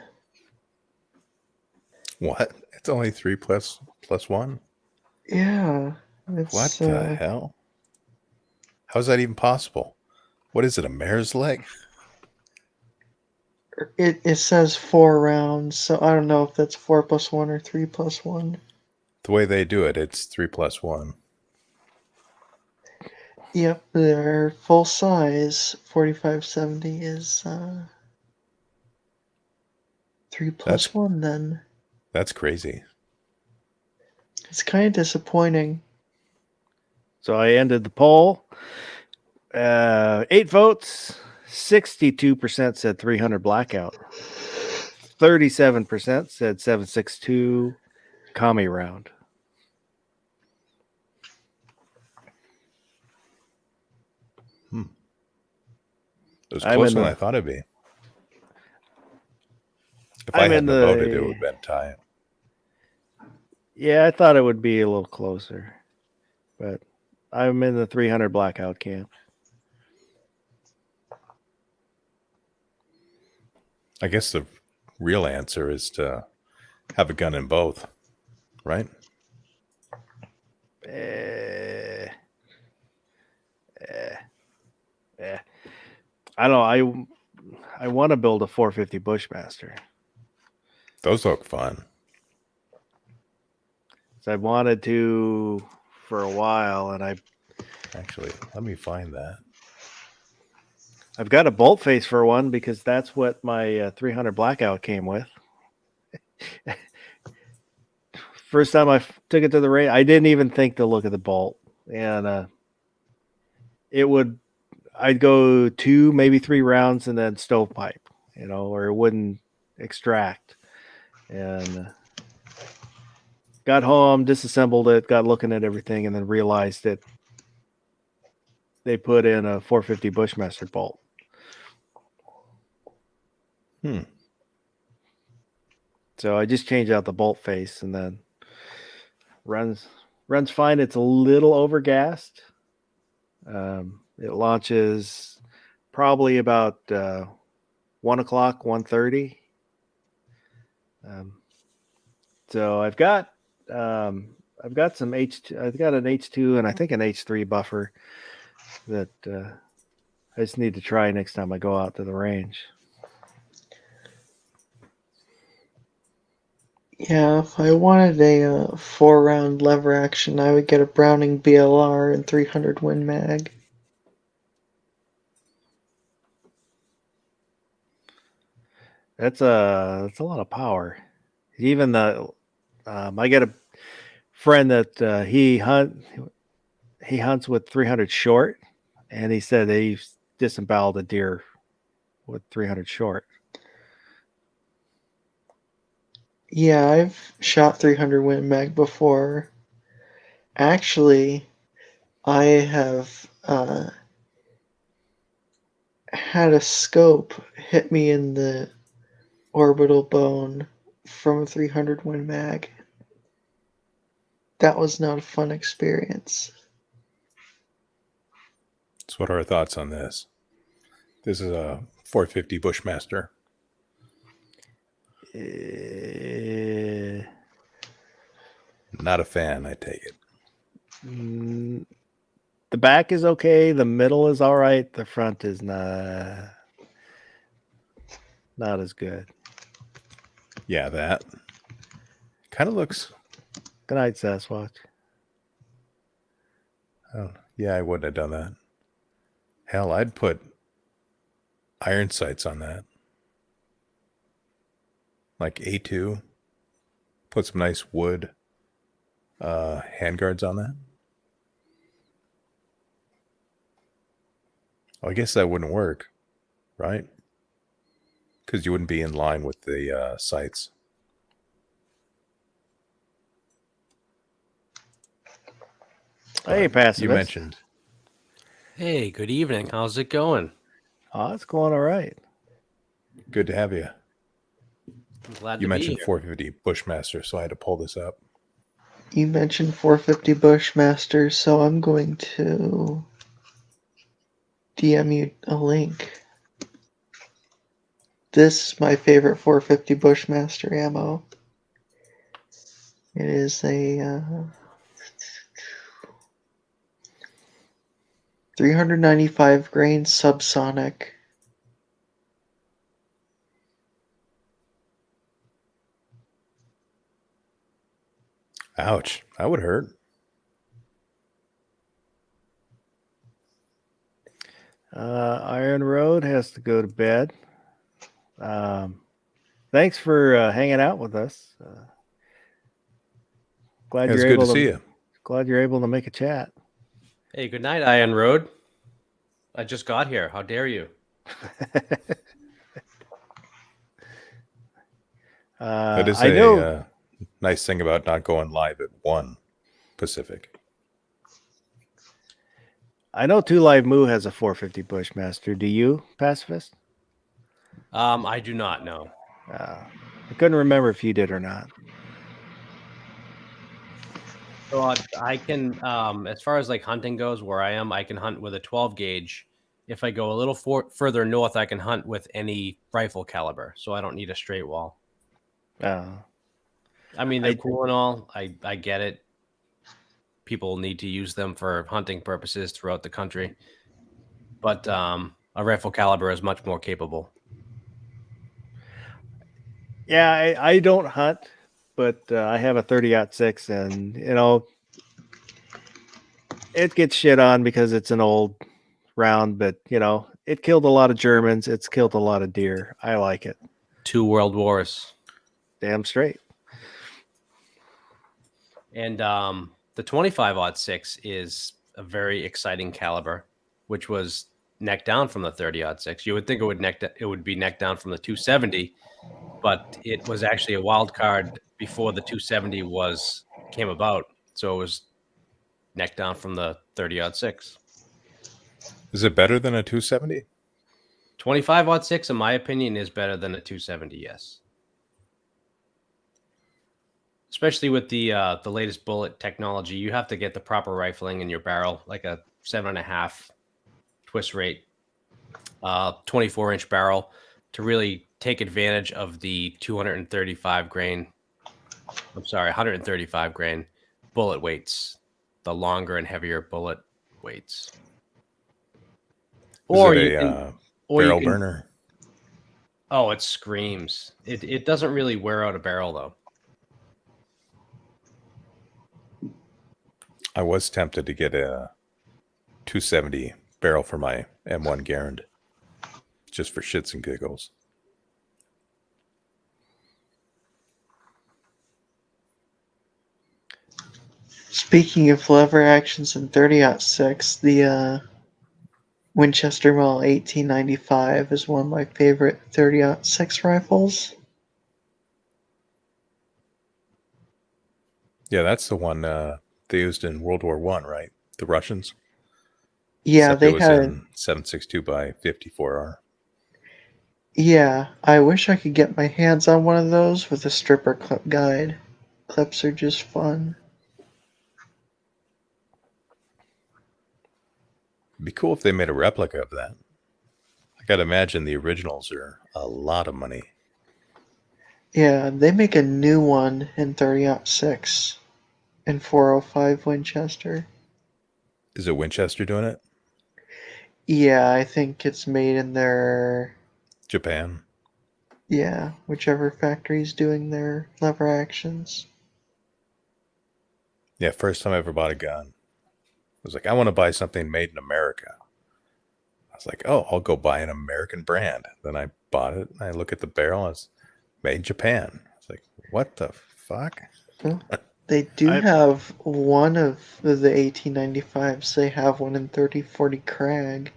What? It's only 3+1? Yeah. It's, What the hell? How's that even possible? What is it, a mare's leg? It says 4 rounds, so I don't know if that's 4+1 or 3+1. The way they do it, it's 3+1. Yep, their full size 4570 is 3 That's plus 1 then. that's crazy. It's kind of disappointing. So I ended the poll. 8 votes. 62% said 300 blackout. 37% said 762 Kami round. It was I'm closer in than the- I thought it'd be. If I I'm in hadn't have voted, it the. would have been tie. Yeah, I thought it would be a little closer, but I'm in the 300 blackout camp. I guess the real answer is to have a gun in both, right? Eh, eh, eh. I don't know. I want to build a 450 Bushmaster. Those look fun. So I wanted to for a while, and Actually, let me find that. I've got a bolt face for one because that's what my 300 blackout came with. First time I took it to the range, I didn't even think to look at the bolt, and I'd go 2, maybe 3 rounds, and then stovepipe, or it wouldn't extract. And got home, disassembled it, got looking at everything, and then realized that they put in a 450 Bushmaster bolt. So I just changed out the bolt face, and then runs fine. It's a little overgassed. It launches probably about 1 o'clock, 1:30. So I've got some H2. I've got an H2 and I think an H3 buffer that I just need to try next time I go out to the range. Yeah, if I wanted a 4-round lever action, I would get a Browning BLR and 300 Win Mag. That's a lot of power. Even I get a friend that he hunts with 300 short, and he said they disemboweled a deer with 300 short. Yeah, I've shot 300 Win Mag before. Actually, I have had a scope hit me in the orbital bone from a 300 Win Mag. That was not a fun experience. So what are our thoughts on this? This is a 450 Bushmaster. Not a fan, I take it. The back is okay. The middle is all right. The front is not as good. Yeah, that kind of looks. Good night, Sasquatch. Oh, yeah, I wouldn't have done that. Hell, I'd put iron sights on that. Like A2. Put some nice wood handguards on that. Well, I guess that wouldn't work, right? Because you wouldn't be in line with the sights. Hey, Pacifist. You mentioned. Hey, good evening. How's it going? Oh, it's going all right. Good to have you. I'm glad You to be mentioned here. 450 Bushmaster, so I had to pull this up. You mentioned 450 Bushmaster, so I'm going to DM you a link. This is my favorite 450 Bushmaster ammo. It is a 395 grain subsonic. Ouch, that would hurt. Iron Road has to go to bed. Thanks for hanging out with us. Glad It's you're good able to see you. Glad you're able to make a chat. Hey, good night, Iron Road. I just got here. How dare you? That is I know. a nice thing about not going live at 1 Pacific. I know 2 Live Moo has a 450 Bushmaster. Do you, Pacifist? I do not know. I couldn't remember if you did or not. So I can, as far as like hunting goes, where I am, I can hunt with a 12 gauge. If I go a little further north, I can hunt with any rifle caliber, so I don't need a straight wall. I mean, they're cool and all. I get it. People need to use them for hunting purposes throughout the country, but a rifle caliber is much more capable. Yeah, I don't hunt, but I have a 30-06, and it gets shit on because it's an old round, but it killed a lot of Germans. It's killed a lot of deer. I like it. 2 world wars. Damn straight. And the 25-06 is a very exciting caliber, which was neck down from the 30-06. You would think it would be neck down from the 270, but it was actually a wild card before the 270 came about. So it was neck down from the 30-06. Is it better than a 270? 25-06, in my opinion, is better than a 270. Yes, especially with the latest bullet technology. You have to get the proper rifling in your barrel, like a 7.5 twist rate, 24-inch barrel, to really take advantage of the 135 grain bullet weights, the longer and heavier bullet weights. Or is it a barrel burner? Oh, it screams. It doesn't really wear out a barrel, though. I was tempted to get a 270 barrel for my M1 Garand, just for shits and giggles. Speaking of lever actions in 30-06, the Winchester Model 1895 is one of my favorite 30-06 rifles. Yeah, that's the one they used in World War I, right? The Russians. Yeah, Except they it was had in 7.62 by 54R. Yeah, I wish I could get my hands on one of those with a stripper clip guide. Clips are just fun. It'd be cool if they made a replica of that. I gotta imagine the originals are a lot of money. Yeah, they make a new one in 30-06 in 405 Winchester. Is it Winchester doing it? Yeah, I think it's made in their... Japan? Yeah, whichever factory's doing their lever actions. Yeah, first time I ever bought a gun. I was like, I want to buy something made in America. I was like, oh, I'll go buy an American brand. Then I bought it, and I look at the barrel, and it's made in Japan. I was like, what the fuck? Well, they do have one of the 1895s. They have one in 3040 Krag.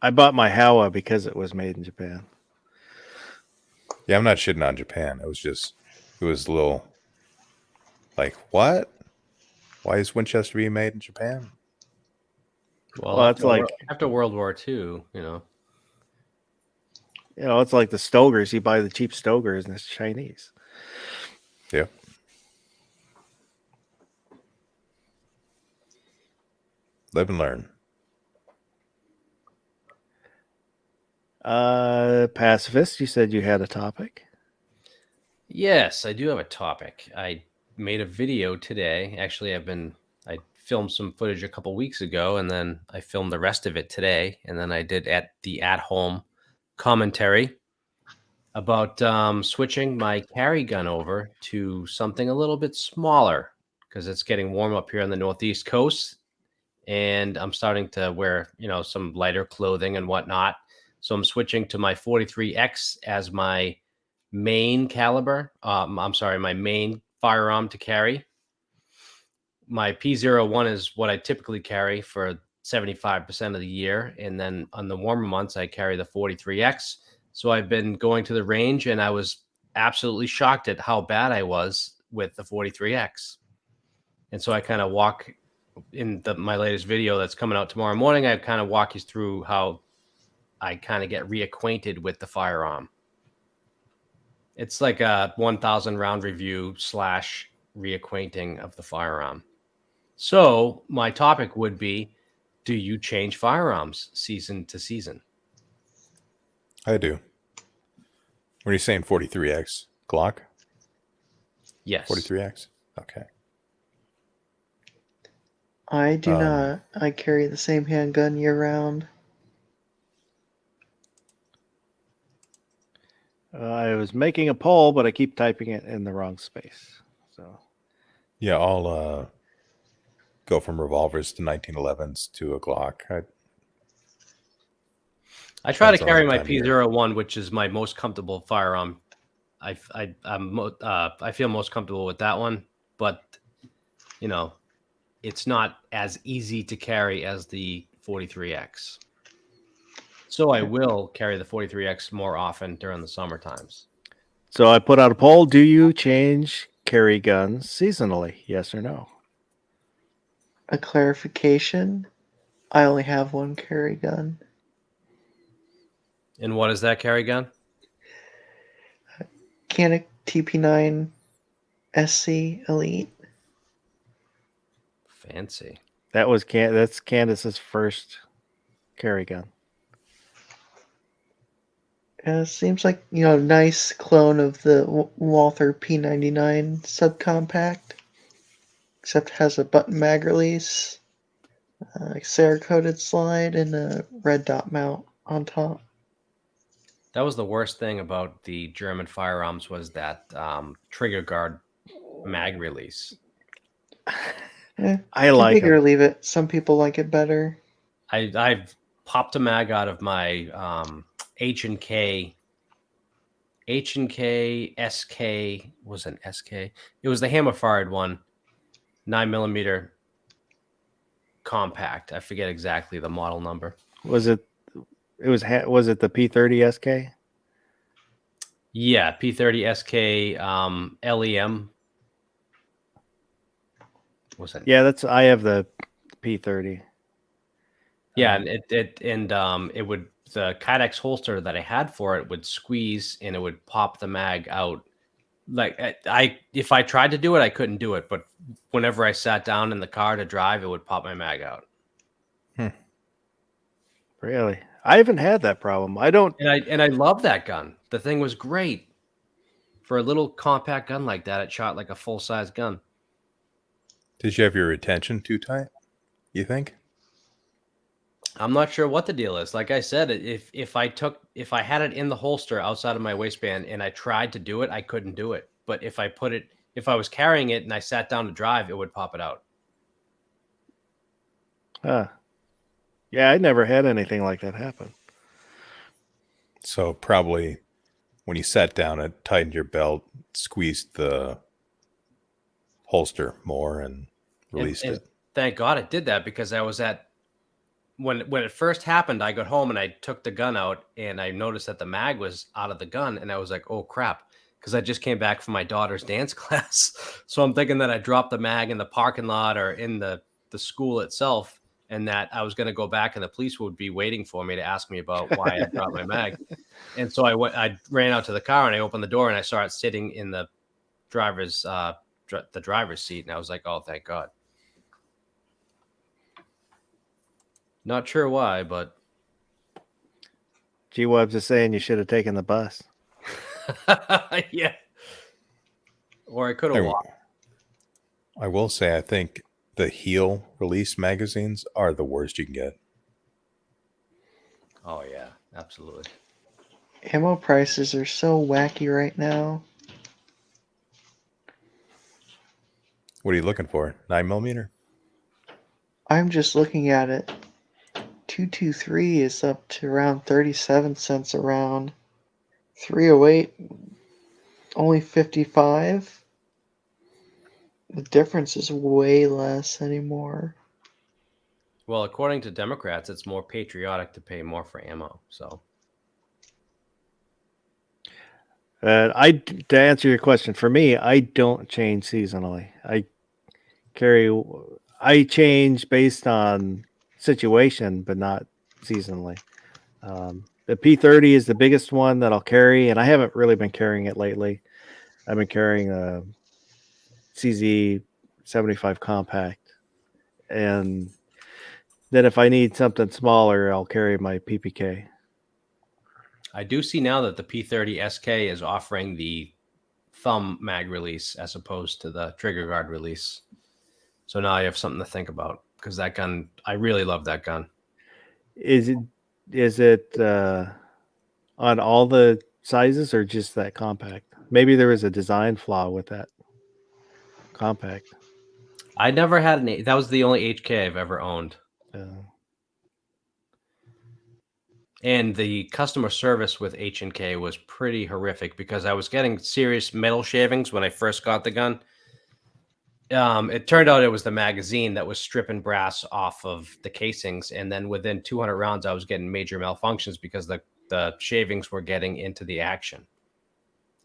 I bought my Howa because it was made in Japan. Yeah, I'm not shitting on Japan. It was a little like, what? Why is Winchester being made in Japan? Well, it's like after World War II, it's like the Stogers. You buy the cheap Stogers and it's Chinese. Yeah. Live and learn. Pacifist, you said you had a topic. Yes, I do have a topic. I made a video today. Actually, I filmed some footage a couple weeks ago, and then I filmed the rest of it today, and then I did at-home commentary about switching my carry gun over to something a little bit smaller because it's getting warm up here on the Northeast coast, and I'm starting to wear, some lighter clothing and whatnot. So I'm switching to my 43X as my main caliber. My main firearm to carry. My P01 is what I typically carry for 75% of the year. And then on the warmer months, I carry the 43X. So I've been going to the range, and I was absolutely shocked at how bad I was with the 43X. And so I kind of walk in my latest video that's coming out tomorrow morning. I kind of walk you through how I kind of get reacquainted with the firearm. It's like a 1,000 round review / reacquainting of the firearm. So my topic would be, do you change firearms season to season? I do. When you're saying 43X Glock? Yes. 43X? Okay. I do not. I carry the same handgun year round. I was making a poll, but I keep typing it in the wrong space. So Yeah, I'll go from revolvers to 1911s to a Glock. I try to Depends on carry the my time of year. P01, which is my most comfortable firearm. I feel most comfortable with that one, but it's not as easy to carry as the 43X. So I will carry the 43X more often during the summer times. So I put out a poll. Do you change carry guns seasonally? Yes or no? A clarification, I only have one carry gun. And what is that carry gun? Canik TP9 SC Elite. Fancy. That's Candace's first carry gun. Seems like, nice clone of the Walther P99 subcompact. Except has a button mag release, Cerakoted slide, and a red dot mount on top. That was the worst thing about the German firearms, was that trigger guard mag release. I like Take it or them. leave it. Some people like it better. I've popped a mag out of my H&K SK. Was an SK? It was the hammer fired one, 9mm compact. I forget exactly the model number. Was it the P30 SK? Yeah, P30 SK LEM. Was it? Yeah, I have the P30. Yeah, and it would, the Kydex holster that I had for it would squeeze and it would pop the mag out. Like if I tried to do it, I couldn't do it. But whenever I sat down in the car to drive, it would pop my mag out. Really? I haven't had that problem. I don't. And I love that gun. The thing was great. For a little compact gun like that, it shot like a full-size gun. Did you have your retention too tight, you think? I'm not sure what the deal is. Like I said, if I had it in the holster outside of my waistband and I tried to do it, I couldn't do it. But if I was carrying it and I sat down to drive, it would pop it out. Yeah, I never had anything like that happen. So probably when you sat down, it tightened your belt, squeezed the holster more, and released it. Thank God it did that, because I was when it first happened, I got home and I took the gun out and I noticed that the mag was out of the gun, and I was like, oh crap, because I just came back from my daughter's dance class. So I'm thinking that I dropped the mag in the parking lot or in the school itself, and that I was going to go back and the police would be waiting for me to ask me about why I dropped my mag. And so I ran out to the car and I opened the door and I saw it sitting in the driver's seat, and I was like, oh, thank God. Not sure why, but G-Webs is saying you should have taken the bus. yeah. Or I could have walked. I will say, I think the heel release magazines are the worst you can get. Oh yeah, absolutely. Ammo prices are so wacky right now. What are you looking for? 9mm? I'm just looking at it. 223 is up to around 37 cents a round. 308 only 55. The difference is way less anymore. Well, according to Democrats, it's more patriotic to pay more for ammo. So To answer your question, for me, I don't change seasonally. I change based on situation, but not seasonally. The P30 is the biggest one that I'll carry, and I haven't really been carrying it lately. I've been carrying a CZ 75 compact, and then if I need something smaller, I'll carry my PPK. I do see now that the P30 SK is offering the thumb mag release as opposed to the trigger guard release. So now I have something to think about because that gun, I really love that gun. Is it on all the sizes or just that compact? Maybe there was a design flaw with that compact. I never had that was the only HK I've ever owned. And the customer service with H&K was pretty horrific because I was getting serious metal shavings when I first got the gun. It turned out it was the magazine that was stripping brass off of the casings, and then within 200 rounds, I was getting major malfunctions because the shavings were getting into the action.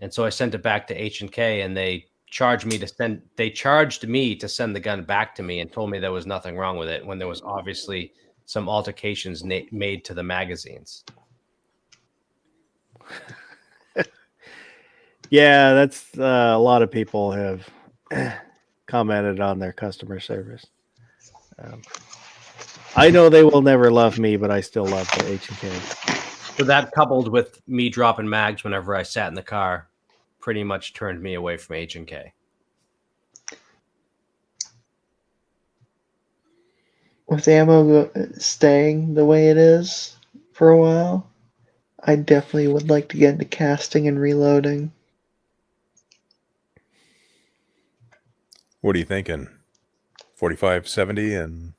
And so I sent it back to H&K, and they charged me to send the gun back to me and told me there was nothing wrong with it when there was obviously some altercations made to the magazines. Yeah, that's a lot of people have commented on their customer service. I know they will never love me, but I still love the H&K. So that, coupled with me dropping mags whenever I sat in the car, pretty much turned me away from H&K. With ammo staying the way it is for a while, I definitely would like to get into casting and reloading. What are you thinking? 45, 70, and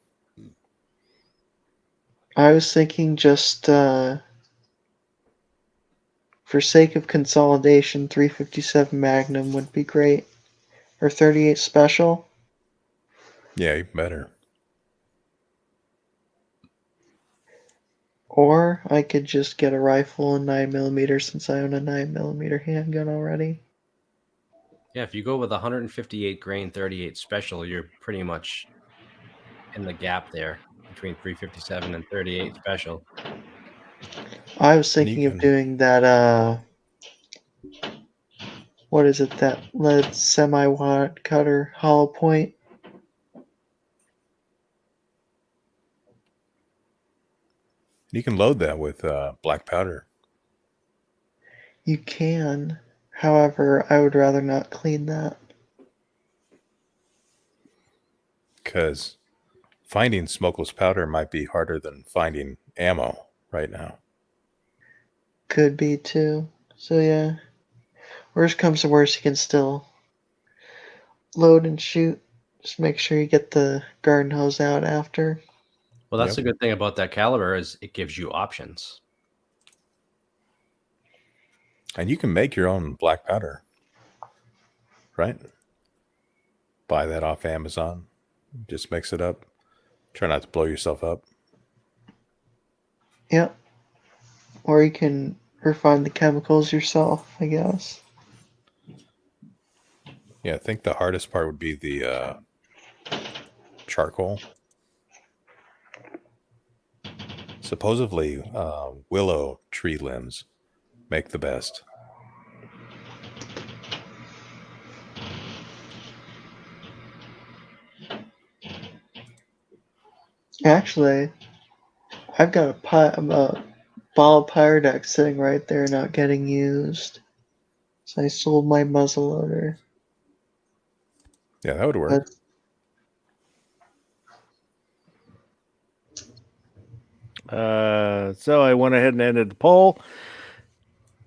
I was thinking just for sake of consolidation, 357 Magnum would be great. Or 38 Special. yeah, even better. Or I could just get a rifle and 9mm since I own a 9mm handgun already. Yeah, if you go with 158 grain 38 special, you're pretty much in the gap there between 357 and 38 special. I was thinking of doing that, what is it, that lead semi-watt cutter hollow point? You can load that with black powder. You can. However, I would rather not clean that. Because finding smokeless powder might be harder than finding ammo right now. Could be too. So yeah. Worst comes to worst, you can still load and shoot. Just make sure you get the garden hose out after. Well, that's the good thing about that caliber is it gives you options. And you can make your own black powder, right? Buy that off Amazon. Just mix it up. Try not to blow yourself up. Yep. Or you can refine the chemicals yourself, I guess. Yeah, I think the hardest part would be the charcoal. Supposedly, willow tree limbs make the best. Actually, I've got a ball of Pyrodex sitting right there not getting used. So I sold my muzzleloader. Yeah, that would work. So I went ahead and ended the poll.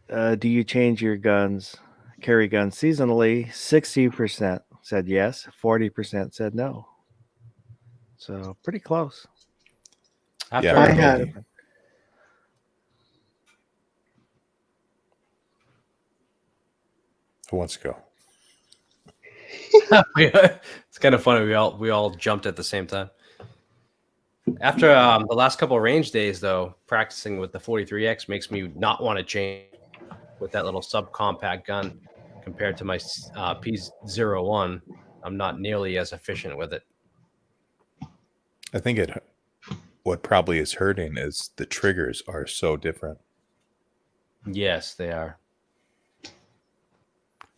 Do you change your carry guns seasonally? 60% said yes, 40% said no. So pretty close. After Yeah, I for me, had- who wants to go? it's kind of funny. We all jumped at the same time. After the last couple of range days, though, practicing with the 43X makes me not want to change with that little subcompact gun compared to my P01. I'm not nearly as efficient with it. I think what probably is hurting is the triggers are so different. Yes, they are.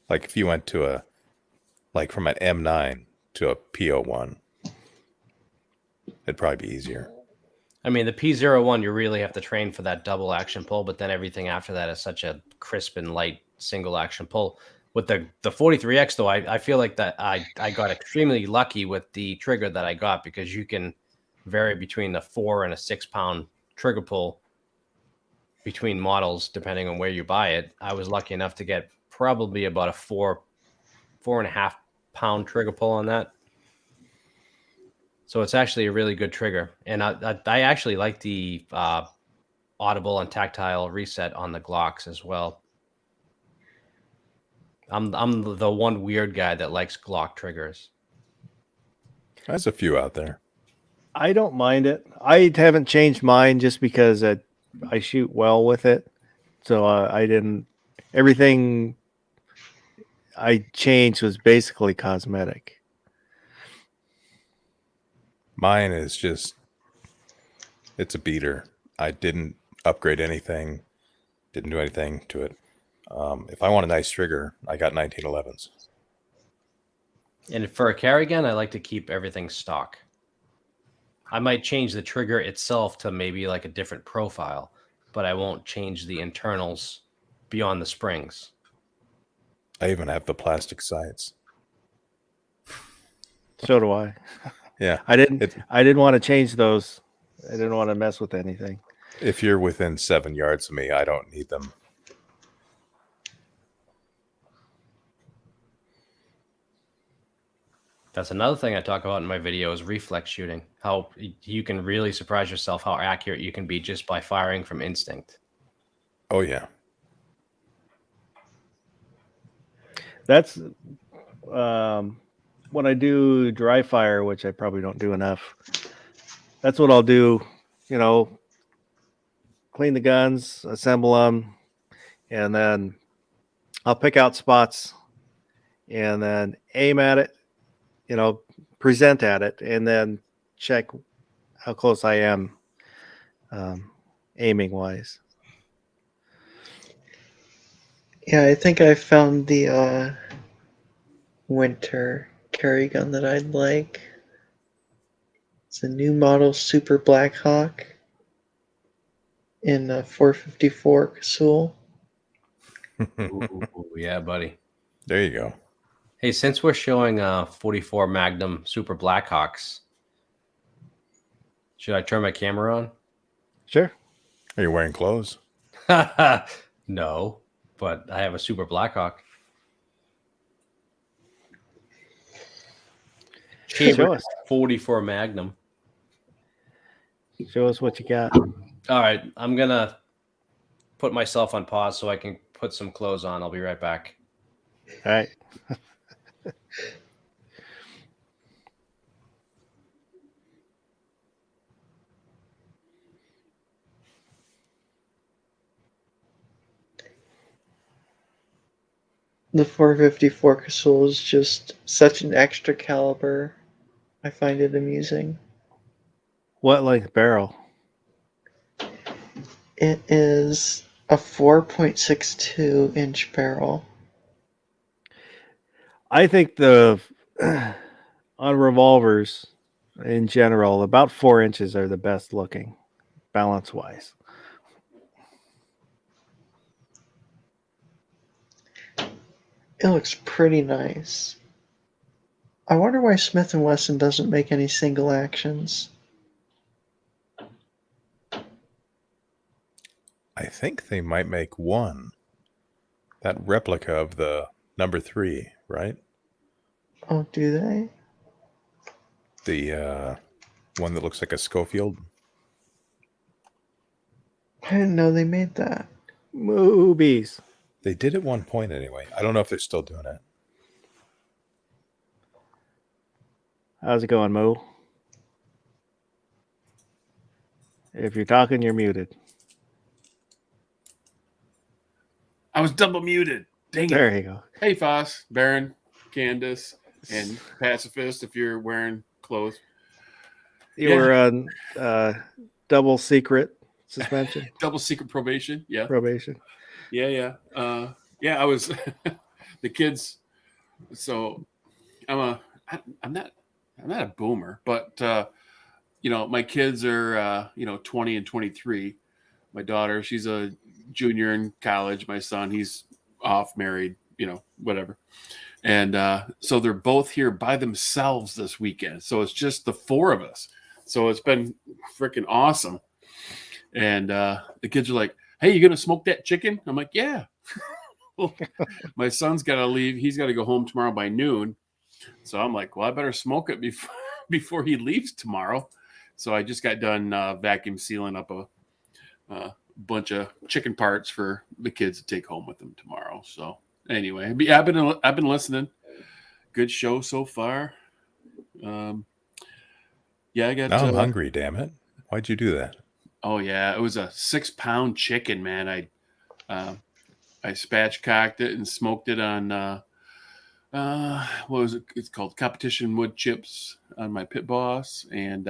Like if you went to from an M9 to a P01, it'd probably be easier. I mean, the P01, you really have to train for that double action pull, but then everything after that is such a crisp and light single action pull. With the 43X, though, I feel like that I got extremely lucky with the trigger that I got, because you can vary between the 4 and a 6 pound trigger pull between models depending on where you buy it. I was lucky enough to get probably about a 4.5 pound trigger pull on that. So it's actually a really good trigger, and I actually like the audible and tactile reset on the Glocks as well. I'm the one weird guy that likes Glock triggers. There's a few out there. I don't mind it. I haven't changed mine just because I shoot well with it. So I didn't. Everything I changed was basically cosmetic. Mine is just, it's a beater. I didn't upgrade anything, didn't do anything to it. If I want a nice trigger, I got 1911s. And for a carry gun, I like to keep everything stock. I might change the trigger itself to maybe like a different profile, but I won't change the internals beyond the springs. I even have the plastic sights. So do I. Yeah. I didn't want to change those. I didn't want to mess with anything. If you're within 7 yards of me, I don't need them. That's another thing I talk about in my video is reflex shooting. How you can really surprise yourself how accurate you can be just by firing from instinct. Oh, yeah. That's when I do dry fire, which I probably don't do enough. That's what I'll do. Clean the guns, assemble them, and then I'll pick out spots and then aim at it, present at it, and then check how close I am aiming wise. Yeah, I think I found the winter carry gun that I'd like. It's a new model Super Blackhawk in 454 Casull. Ooh, yeah, buddy. There you go. Hey, since we're showing 44 Magnum Super Blackhawks, should I turn my camera on? Sure. Are you wearing clothes? No, but I have a Super Blackhawk. Show us. 44 Magnum. Show us what you got. All right, I'm gonna put myself on pause so I can put some clothes on. I'll be right back. All right. The 454 Casull is just such an extra caliber. I find it amusing. What length barrel? It is a 4.62 inch barrel. I think on revolvers in general, about 4 inches are the best looking, balance wise. It looks pretty nice. I wonder why Smith & Wesson doesn't make any single actions. I think they might make one. That replica of the number 3, right? Oh, do they? The one that looks like a Schofield. I didn't know they made that. Movies. They did at one point anyway. I don't know if they're still doing it. How's it going, Moo? If you're talking, you're muted. I was double muted. Dang it. There you go. Hey, Foss, Baron, Candace, and Pacifist, if you're wearing clothes. You Yeah. were on double secret suspension Double secret probation. Yeah. probation. Yeah. I was the kids. So I'm not a boomer, but my kids are 20 and 23. My daughter, she's a junior in college. My son, he's off, married, whatever. And so they're both here by themselves this weekend. So it's just the four of us. So it's been freaking awesome. And the kids are like, "Hey, you gonna smoke that chicken?" I'm like, "Yeah." Well, my son's got to leave. He's got to go home tomorrow by noon. So I'm like, well, I better smoke it before he leaves tomorrow. So I just got done vacuum sealing up a bunch of chicken parts for the kids to take home with them tomorrow. So anyway, I've been listening. Good show so far. I got. Now I'm hungry. Damn it! Why'd you do that? Oh yeah, it was a 6-pound chicken, man. I spatchcocked it and smoked it on what was it? It's called competition wood chips on my Pit Boss, and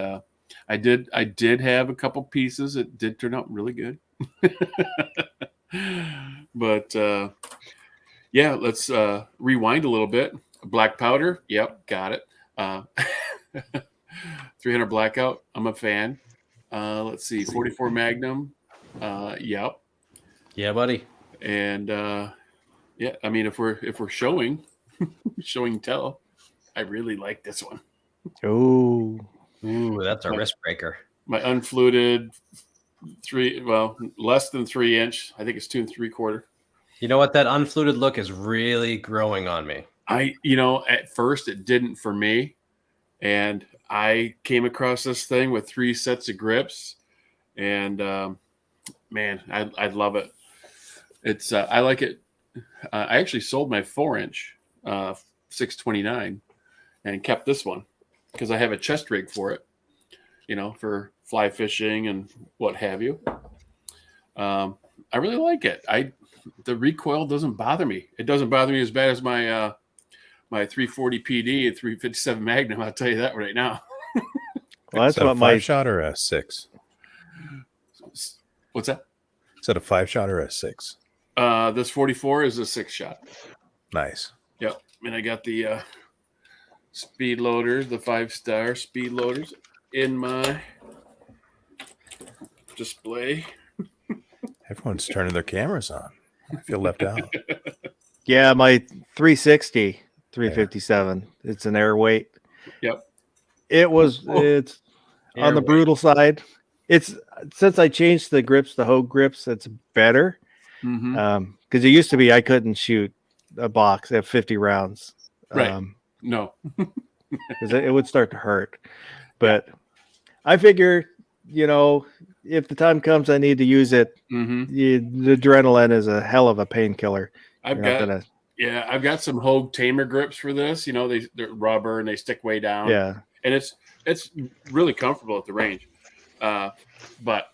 I did have a couple pieces. It did turn out really good. But let's rewind a little bit. Black powder, yep, got it. 300 blackout, I'm a fan. Let's see, 44 Magnum, yep. Yeah, buddy. And I mean, if we're showing tell, I really like this one. Oh, Ooh, that's a wrist breaker. My unfluted less than 3-inch. I think it's 2 3/4. You know what? That unfluted look is really growing on me. At first it didn't for me, and I came across this thing with 3 sets of grips, and man, I love it. It's I like it. I actually sold my 4-inch 629 and kept this one because I have a chest rig for it, for fly fishing and what have you. I really like it. The recoil doesn't bother me. It doesn't bother me as bad as my my 340 PD and 357 Magnum. I'll tell you that right now. well, that's Is that what a my 5-shot or a 6? What's that? Is that a 5-shot or a 6? This 44 is a 6-shot. Nice. Yep. And I got the speed loaders, the 5-star speed loaders in my display. Everyone's turning their cameras on. I feel left out. yeah, my 360, 357. It's an air weight. Yep. It's on the Air brutal side. It's since I changed the grips, the Hogue grips, it's better. Mm-hmm. Because it used to be I couldn't shoot a box at 50 rounds. Right. No. Because it would start to hurt. But I figure, if the time comes I need to use it, Mm-hmm. the adrenaline is a hell of a painkiller. I've got some Hogue Tamer grips for this. They're rubber and they stick way down. Yeah. And it's really comfortable at the range. But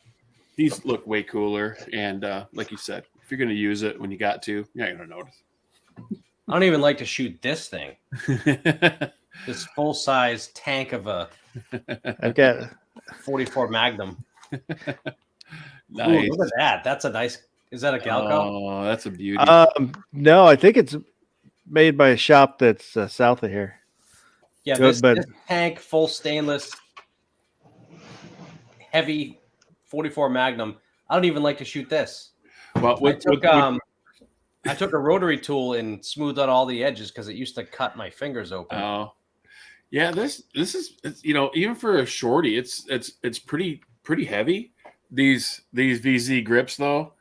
these look way cooler. And like you said, if you're going to use it when you got to, you're not going to notice. I don't even like to shoot this thing. This full size tank of a I've got 44 Magnum. Nice. Ooh, look at that. That's a nice. Is that a Galco? Oh, that's a beauty. no, I think it's made by a shop that's south of here. Yeah, Good, this but- tank, full stainless, heavy 44 Magnum. I don't even like to shoot this. Well, I took a rotary tool and smoothed out all the edges because it used to cut my fingers open. Oh, yeah. This is even for a shorty, it's pretty heavy. These VZ grips though,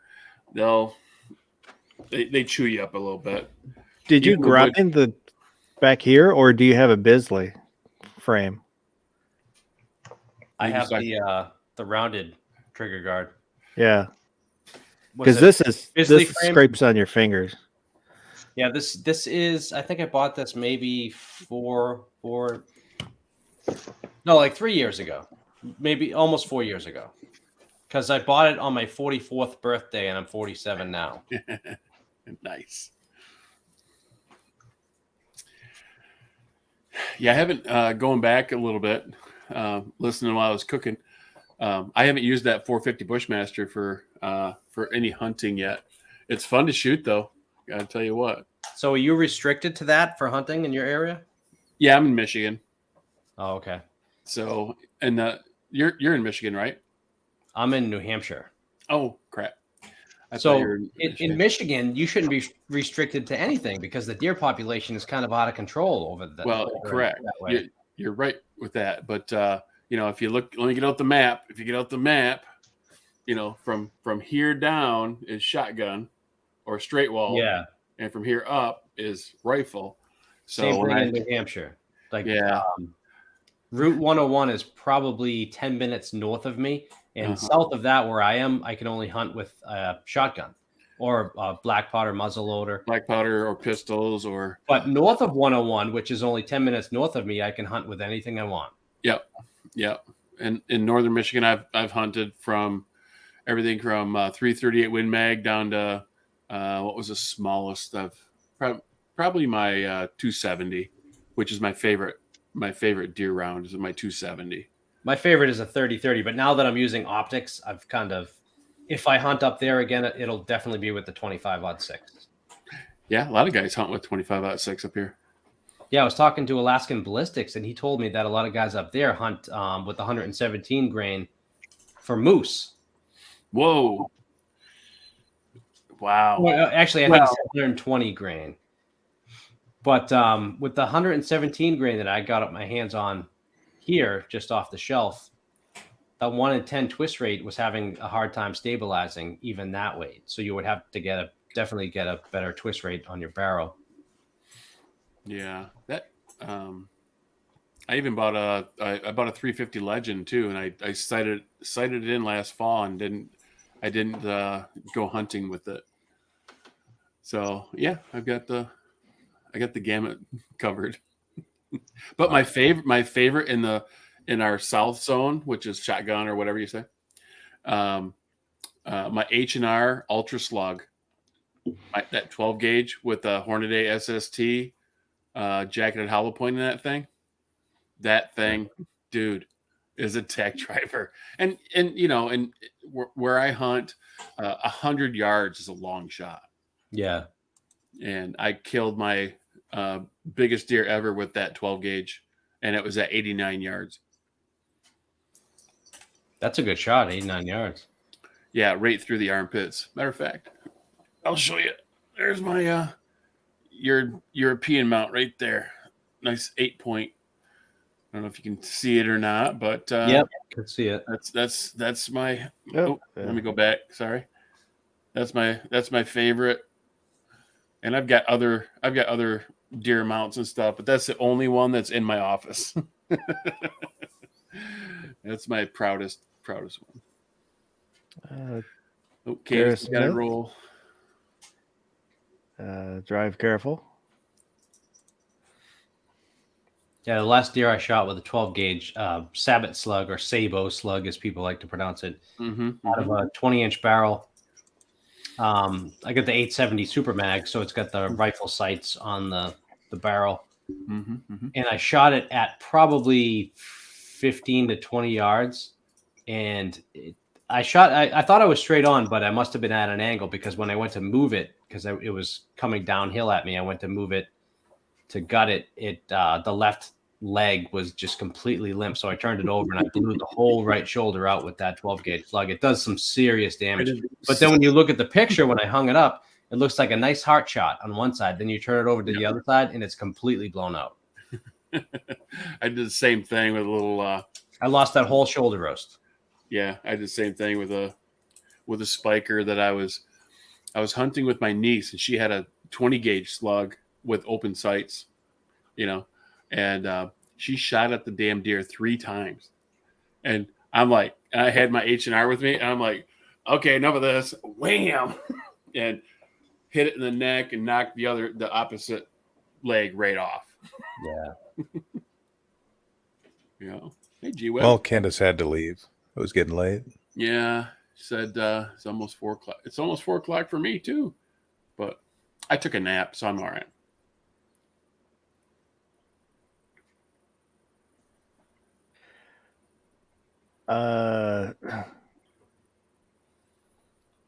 they chew you up a little bit. Did you Even with grind the back here, or do you have a Bisley frame? I You have just the rounded trigger guard. Yeah, Was because it this Grizzly this frame? scrapes on your fingers. Yeah, this is. I think I bought this maybe like 3 years ago, maybe almost 4 years ago, because I bought it on my 44th birthday, and I'm 47 now. nice. Yeah, I haven't going back a little bit, listening while I was cooking. I haven't used that 450 Bushmaster for any hunting yet. It's fun to shoot though. Gotta tell you what. So, are you restricted to that for hunting in your area? Yeah, I'm in Michigan. Oh, okay. So, and you're in Michigan, right? I'm in New Hampshire. Oh crap! I thought So you were in Michigan, you shouldn't be restricted to anything because the deer population is kind of out of control over that. Well, over correct. that way. You're right with that. But if you look, let me get out the map. If you get out the map, from here down is shotgun or straight wall. Yeah. And from here up is rifle. So Same when thing in New Hampshire. Like yeah, Route 101 is probably 10 minutes north of me. And south of that, where I am, I can only hunt with a shotgun or black powder muzzleloader. black powder or pistols or. But north of 101, which is only 10 minutes north of me, I can hunt with anything I want. Yep. And in northern Michigan, I've hunted from everything from 338 Win Mag down to what was the smallest of probably my 270, which is my favorite deer round is my 270. My favorite is a 30-30, but now that I'm using optics, I've kind of, if I hunt up there again, it'll definitely be with the 25-06. Yeah, a lot of guys hunt with 25-06 up here. Yeah, I was talking to Alaskan Ballistics, and he told me that a lot of guys up there hunt with 117 grain for moose. Whoa. Wow. Well, actually, I think it's 120 grain. But with the 117 grain that I got up my hands on here, just off the shelf, the 1 in 10 twist rate was having a hard time stabilizing even that weight. So you would have to definitely get a better twist rate on your barrel. Yeah, that I even bought a 350 Legend too, and I sighted it in last fall and didn't go hunting with it. So yeah, I got the gamut covered. But my favorite in our south zone, which is shotgun or whatever you say, my H&R Ultra Slug, that 12 gauge with a Hornady SST jacketed hollow point in that thing. That thing, dude, is a tech driver. And where I hunt, 100 yards is a long shot. Yeah. And I killed my biggest deer ever with that 12 gauge, and it was at 89 yards. That's a good shot, 89 yards. Yeah, right through the armpits. Matter of fact, I'll show you. There's my your European mount right there. Nice 8-point. I don't know if you can see it or not, but yep, can see it. That's my. Let me go back. Sorry, that's my favorite. And I've got other deer mounts and stuff, but that's the only one that's in my office. That's my proudest one. Okay, got to roll. Drive careful. Yeah, the last deer I shot with a 12 gauge Sabot slug, or Sabo slug, as people like to pronounce it, out of a 20-inch barrel. I got the 870 Super Mag, so it's got the rifle sights on the barrel. And I shot it at probably 15 to 20 yards. And I thought I was straight on, but I must have been at an angle, because when I went to move it, because it was coming downhill at me, I went to move it to gut it. The left leg was just completely limp. So I turned it over and I blew the whole right shoulder out with that 12 gauge slug. It does some serious damage. But then when you look at the picture, when I hung it up, it looks like a nice heart shot on one side. Then you turn it over to the other side and it's completely blown out. I did the same thing with a little. I lost that whole shoulder roast. Yeah, I did the same thing with a spiker that I was hunting with my niece, and she had a 20 gauge slug with open sights, and she shot at the damn deer 3 times, And I'm like, I had my H&R with me, and I'm like, okay, enough of this. Wham! And hit it in the neck and knocked the opposite leg right off. Yeah. You know, hey, G-Web. Well, Candace had to leave. It was getting late. Yeah, said it's almost 4 o'clock. It's almost 4 o'clock for me too, but I took a nap, so I'm all right.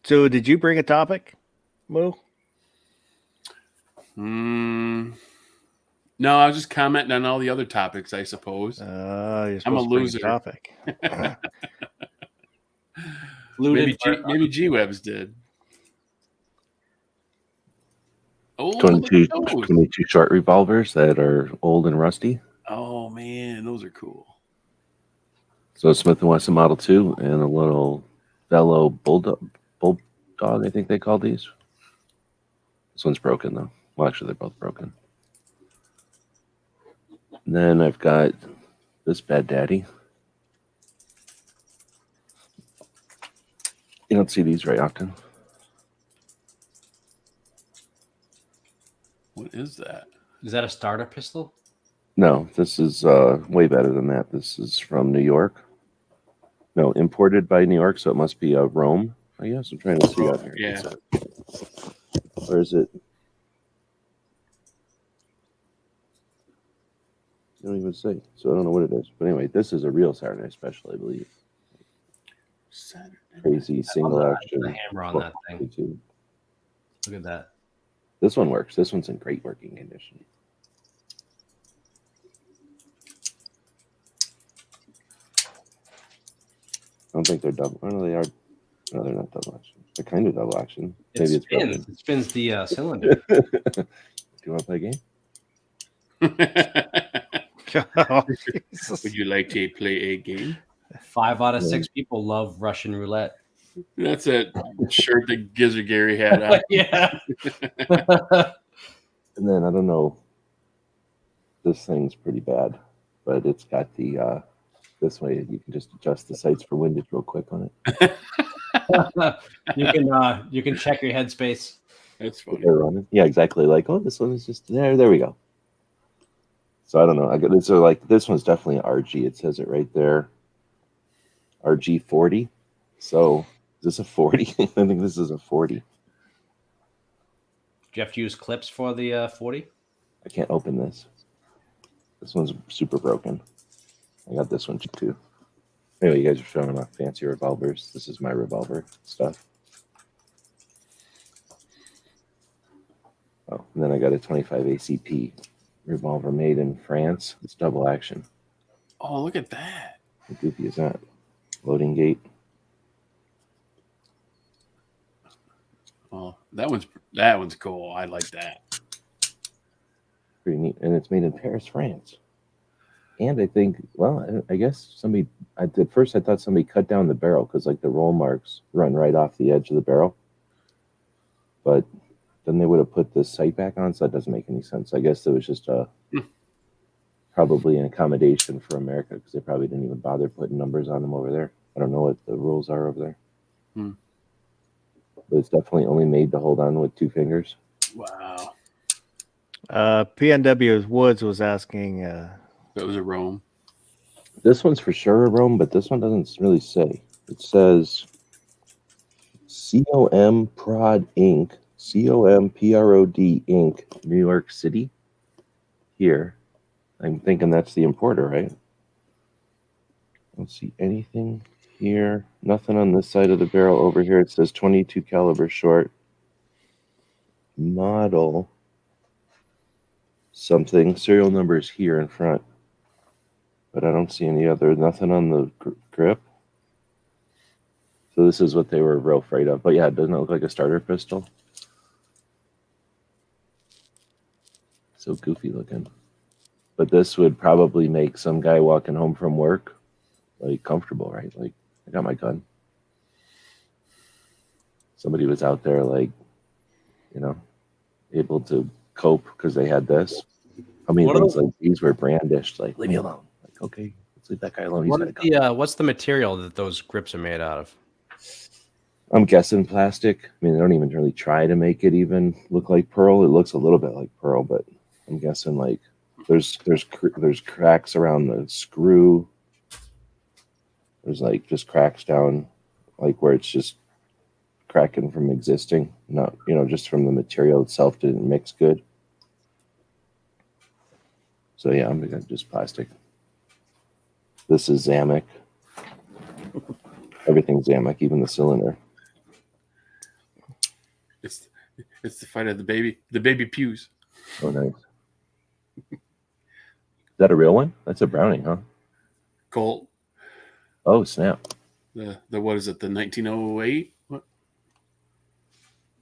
So did you bring a topic, Mo? No, I was just commenting on all the other topics, I suppose. You're supposed I'm a to bring loser. topic. Maybe G-Webs did. Oh, 22, look at those. 22 short revolvers that are old and rusty. Oh man, those are cool. So Smith & Wesson Model 2 and a little Velo Bulldog, I think they call these. This one's broken though. Well, actually, they're both broken. And then I've got this Bad Daddy. You don't see these very often. What is that? Is that a starter pistol? No, this is way better than that. This is from New York. No, imported by New York, so it must be a Rome. I guess I'm trying to see out here. Yeah. Where is it? I don't even say. So I don't know what it is. But anyway, this is a real Saturday special, I believe. Saturday. Crazy single action. The hammer on that thing. 22. Look at that. This one works. This one's in great working condition. I don't think they're double. Oh, no, they are. No, they're not double action. They're kind of double action. Maybe it's broken. It spins the cylinder. Do you want to play a game? Oh, Jesus. Would you like to play a game? 5 out of 6 people love Russian roulette. That's that shirt that Gizzard Gary had on. Yeah. And then I don't know. This thing's pretty bad, but it's got the this way you can just adjust the sights for windage real quick on it. You can check your headspace. That's funny. They're running. Yeah, exactly. Like, oh, this one is just there. There we go. So I don't know. I got this. Are like this one's definitely RG. It says it right there. RG 40. So is this a 40? I think this is a 40. Do you have to use clips for the 40? I can't open this. This one's super broken. I got this one too. Anyway, you guys are showing off fancy revolvers. This is my revolver stuff. Oh, and then I got a 25 ACP revolver made in France. It's double action. Oh, look at that. How goofy is that? Loading gate. Oh, that one's cool. I like that. Pretty neat. And it's made in Paris, France. And I think, well, I guess somebody, at first I thought somebody cut down the barrel because like the roll marks run right off the edge of the barrel. But then they would have put the sight back on, so that doesn't make any sense. I guess it was just probably an accommodation for America because they probably didn't even bother putting numbers on them over there. I don't know what the rules are over there. But it's definitely only made to hold on with 2 fingers. Wow. PNW Woods was asking. That was a Rome. This one's for sure a Rome, but this one doesn't really say. It says COM Prod Inc. COMPROD Inc. New York City. Here. I'm thinking that's the importer, right? I don't see anything here. Nothing on this side of the barrel. Over here it says 22 caliber short. Model. Something. Serial number is here in front. But I don't see any other. Nothing on the grip. So this is what they were real afraid of. But yeah, doesn't it look like a starter pistol? So goofy looking. But this would probably make some guy walking home from work like comfortable, right? Like, I got my gun. Somebody was out there like, you know, able to cope because they had this. I mean, things like these were brandished, like, leave me alone. Like, okay, leave that guy alone. He's got a gun. What's the material that those grips are made out of? I'm guessing plastic. I mean, they don't even really try to make it even look like pearl. It looks a little bit like pearl, but I'm guessing like there's cracks around the screw. There's like just cracks down, like where it's just cracking from existing, not just from the material itself didn't mix good. So yeah, I'm gonna just plastic. This is Zamek. Everything's Zamek, even the cylinder. It's the fight of the baby pews. Oh, nice. Is that a real one? That's a Browning, huh? Colt. Oh, snap. The what is it? The 1908? What?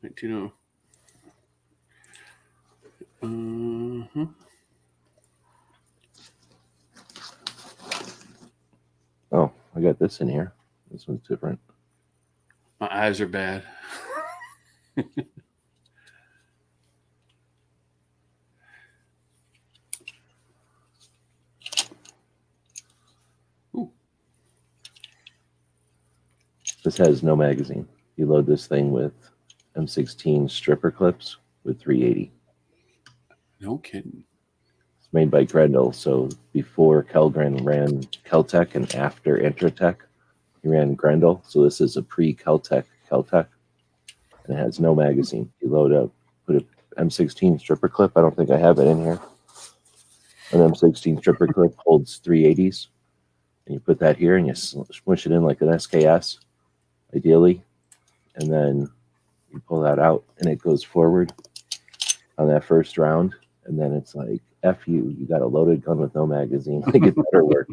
1900. Oh, I got this in here. This one's different. My eyes are bad. Ooh. This has no magazine. You load this thing with M16 stripper clips with 380. No kidding. It's made by Grendel. So before Kellgren ran Keltec and after Intratec, he ran Grendel. So this is a pre-Keltec Keltec. And it has no magazine. You load up, put an M16 stripper clip. I don't think I have it in here. An M16 stripper clip holds 380s. And you put that here and you smush it in like an SKS, ideally. And then you pull that out and it goes forward on that first round. And then it's like, F you got a loaded gun with no magazine. Like it better work.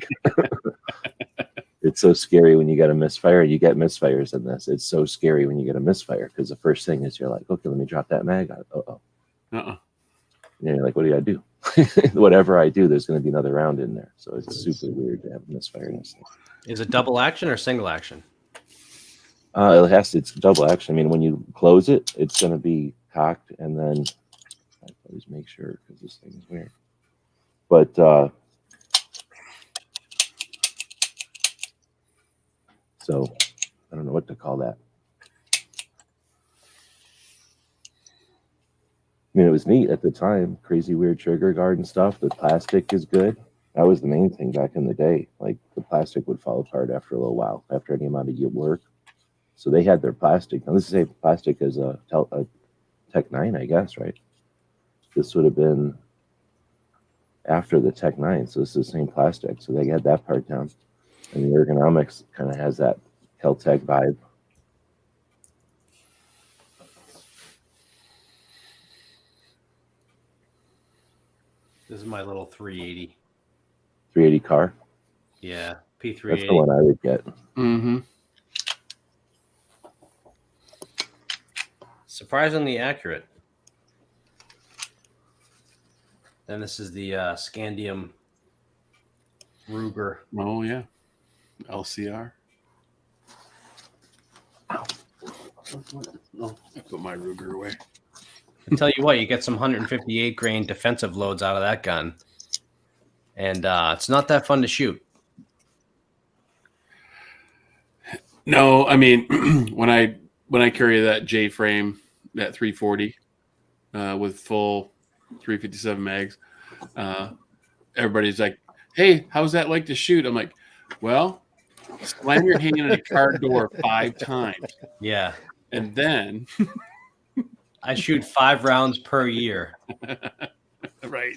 It's so scary when you get a misfire. You get misfires in this. It's so scary when you get a misfire because the first thing is you're like, okay, let me drop that mag. Uh-oh. Uh-uh. And you're like, what do I do? Whatever I do, there's going to be another round in there. So it's super weird to have a misfire in this thing. Is it double action or single action? It's double action. I mean, when you close it, it's going to be cocked, and then I always make sure because this thing is weird. But so I don't know what to call that. I mean, it was neat at the time. Crazy weird trigger guard and stuff. The plastic is good. That was the main thing back in the day. Like the plastic would fall apart after a little while, after any amount of work. So they had their plastic. Now this is plastic as a Tech 9, I guess, right? This would have been after the Tech 9, so this is the same plastic. So they had that part down. And the ergonomics kind of has that Keltec vibe. This is my little 380. 380 car. Yeah, That's the P380. one I would get. Mm-hmm. Surprisingly accurate. Then this is the Scandium Ruger. Oh yeah. LCR. Ow. Oh, I put my Ruger away. I tell you what, you get some 158 grain defensive loads out of that gun, and it's not that fun to shoot. No, I mean when I carry that J frame, that 340 with full 357 mags, everybody's like, "Hey, how's that like to shoot?" I'm like, "Well, slam your hand in a car door 5 times, Yeah, and then I shoot 5 rounds per year. right."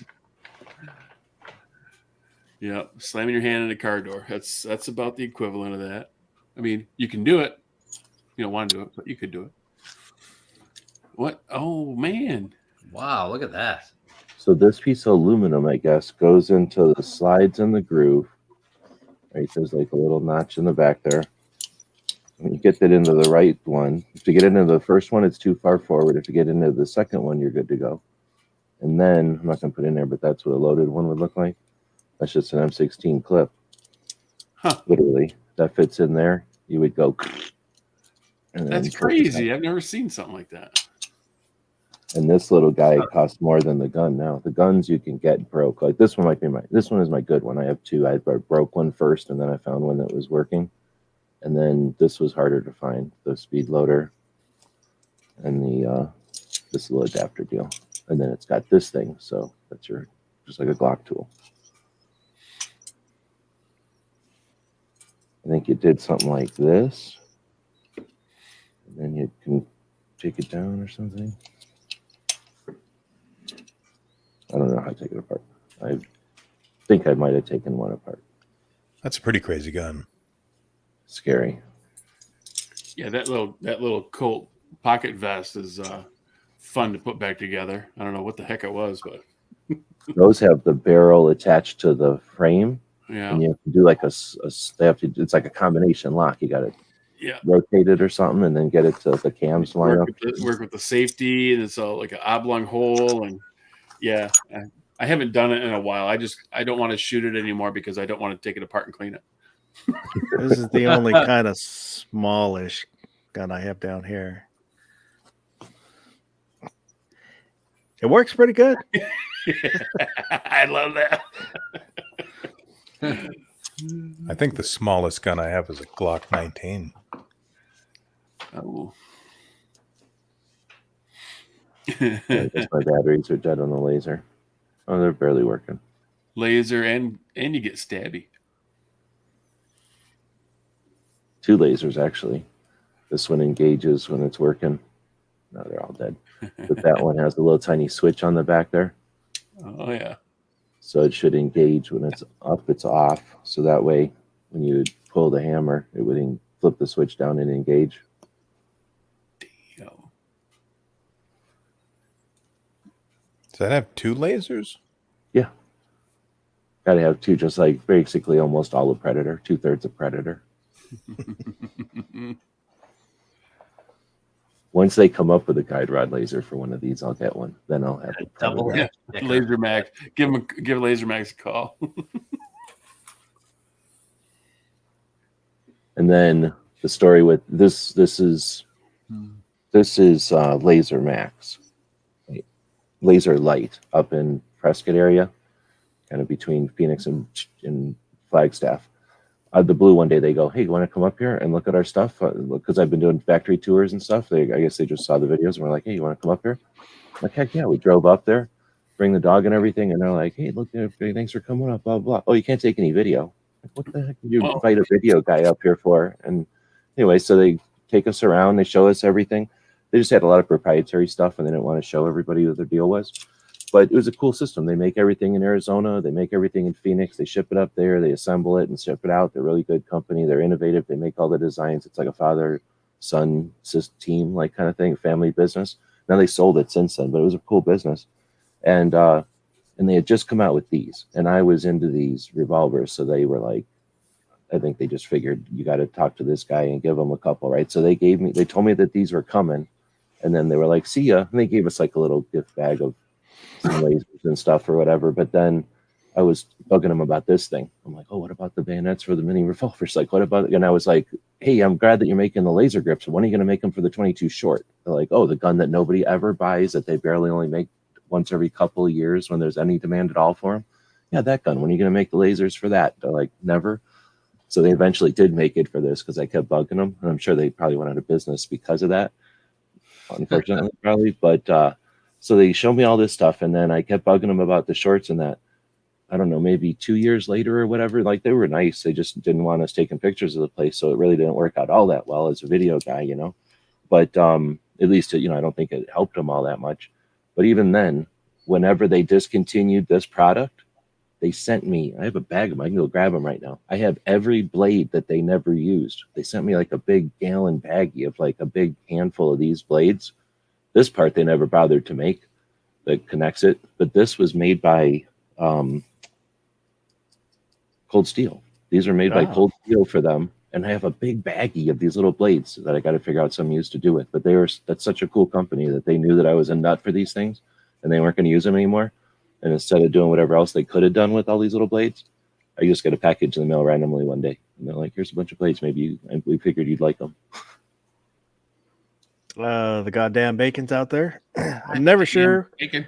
Yep, slamming your hand in a car door. That's about the equivalent of that. I mean, you can do it. You don't want to do it, but you could do it. What? Oh man! Wow, look at that. So this piece of aluminum, I guess, goes into the slides in the groove. Right, there's like a little notch in the back there. When you get that into the right one, if you get into the first one, it's too far forward. If you get into the second one, you're good to go. And then, I'm not going to put in there, but that's what a loaded one would look like. That's just an M16 clip. Huh. Literally. That fits in there. You would go. And then That's crazy. I've never seen something like that. And this little guy costs more than the gun now. The guns you can get broke. Like this one this one is my good one. I have two. I broke one first, and then I found one that was working. And then this was harder to find, the speed loader and the this little adapter deal. And then it's got this thing, so that's just like a Glock tool. I think you did something like this, and then you can take it down or something. I don't know how to take it apart. I think I might have taken one apart. That's a pretty crazy gun. Scary. Yeah, that little Colt pocket vest is fun to put back together. I don't know what the heck it was, but Those have the barrel attached to the frame, yeah, and you have to do like it's like a combination lock. You got to yeah. rotate it or something, and then get it to the cams line up. Work with the safety, and it's all like an oblong hole, and yeah, I haven't done it in a while. I don't want to shoot it anymore because I don't want to take it apart and clean it. This is the only kind of smallish gun I have down here. It works pretty good. I love that. I think the smallest gun I have is a Glock 19. Oh. I guess my batteries are dead on the laser. Oh, they're barely working. Laser and you get stabby. 2 lasers actually. This one engages when it's working. No, they're all dead. But that one has a little tiny switch on the back there. Oh yeah. So it should engage when it's up, it's off. So that way, when you pull the hammer, it would flip the switch down and engage. Damn. Does that have 2 lasers? Yeah. Got to have 2, just like basically almost all of Predator, 2/3 of Predator. Once they come up with a guide rod laser for one of these, I'll get one. Then I'll have it. Double Yeah. Laser Max. Give Laser Max a call. And then the story with this is Laser Max, Laser Light up in Prescott area, kind of between Phoenix and Flagstaff. The blue one day they go, hey, you want to come up here and look at our stuff? Because I've been doing factory tours and stuff. I guess they just saw the videos and were like, hey, you want to come up here? I'm like, heck yeah. We drove up there, bring the dog and everything. And they're like, hey, look, thanks for coming up, blah, blah. Oh, you can't take any video. Like, what the heck did you invite a video guy up here for? And anyway, so they take us around. They show us everything. They just had a lot of proprietary stuff and they didn't want to show everybody what their deal was. But it was a cool system. They make everything in Arizona. They make everything in Phoenix. They ship it up there. They assemble it and ship it out. They're a really good company. They're innovative. They make all the designs. It's like a father-son team, like kind of thing, family business. Now they sold it since then, but it was a cool business. And they had just come out with these. And I was into these revolvers. So they were like, I think they just figured you got to talk to this guy and give him a couple, right? So they told me that these were coming. And then they were like, see ya. And they gave us like a little gift bag of some lasers and stuff or whatever. But then I was bugging them about this thing. I'm like, oh, what about the bayonets for the mini revolvers? Like, what about it? And I was like, hey, I'm glad that you're making the laser grips. When are you going to make them for the 22 short? They're like, oh, the gun that nobody ever buys, that they barely only make once every couple of years when there's any demand at all for them. Yeah, that gun. When are you going to make the lasers for that? They're like, never. So they eventually did make it for this because I kept bugging them. And I'm sure they probably went out of business because of that. Unfortunately, probably. But so they showed me all this stuff. And then I kept bugging them about the shorts and that. I don't know, maybe 2 years later or whatever. Like, they were nice. They just didn't want us taking pictures of the place. So it really didn't work out all that well as a video guy, you know. But at least, you know, I don't think it helped them all that much. But even then, whenever they discontinued this product, they sent me, I have a bag of them. I can go grab them right now. I have every blade that they never used. They sent me like a big gallon baggie of like a big handful of these blades. This part they never bothered to make that connects it. But this was made by Cold Steel. These are made by Cold Steel for them. And I have a big baggie of these little blades that I got to figure out some use to do with. But that's such a cool company that they knew that I was a nut for these things and they weren't going to use them anymore. And instead of doing whatever else they could have done with all these little blades, I just got a package in the mail randomly one day. And they're like, here's a bunch of blades. Maybe we figured you'd like them. The goddamn bacon's out there. I'm never sure Bacon.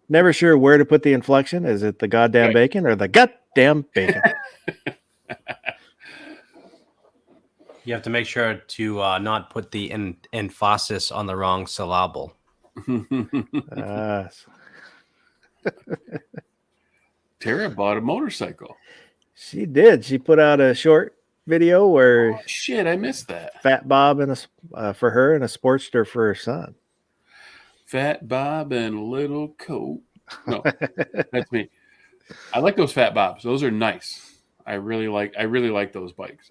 where to put the inflection. Is it the goddamn Right. bacon or the goddamn bacon? You have to make sure to not put the emphasis on the wrong syllable. Uh, Tara bought a motorcycle. she did. She put out a short video where Oh, shit, I missed that. Fat Bob and for her and a Sportster for her son. Fat Bob and Little Coat. No, that's me. I like those Fat Bobs. Those are nice. I really like those bikes.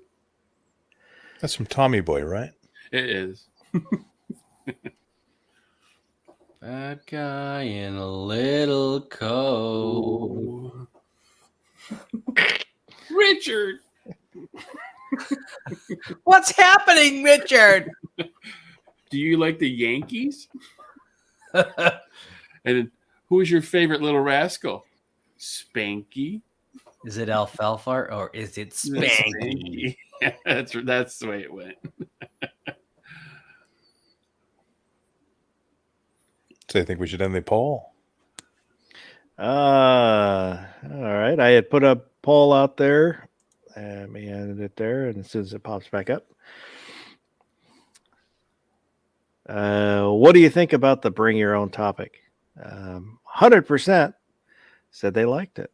That's from Tommy Boy, right? It is. That guy in a little coat. Richard. What's happening, Richard? Do you like the Yankees? And who is your favorite little rascal? Spanky. Is it alfalfa or is it Spanky? Spanky. That's the way it went. So I think we should end the poll. All right. I had put a poll out there. Let me end it there, and as soon as it pops back up. What do you think about the bring your own topic? 100% said they liked it.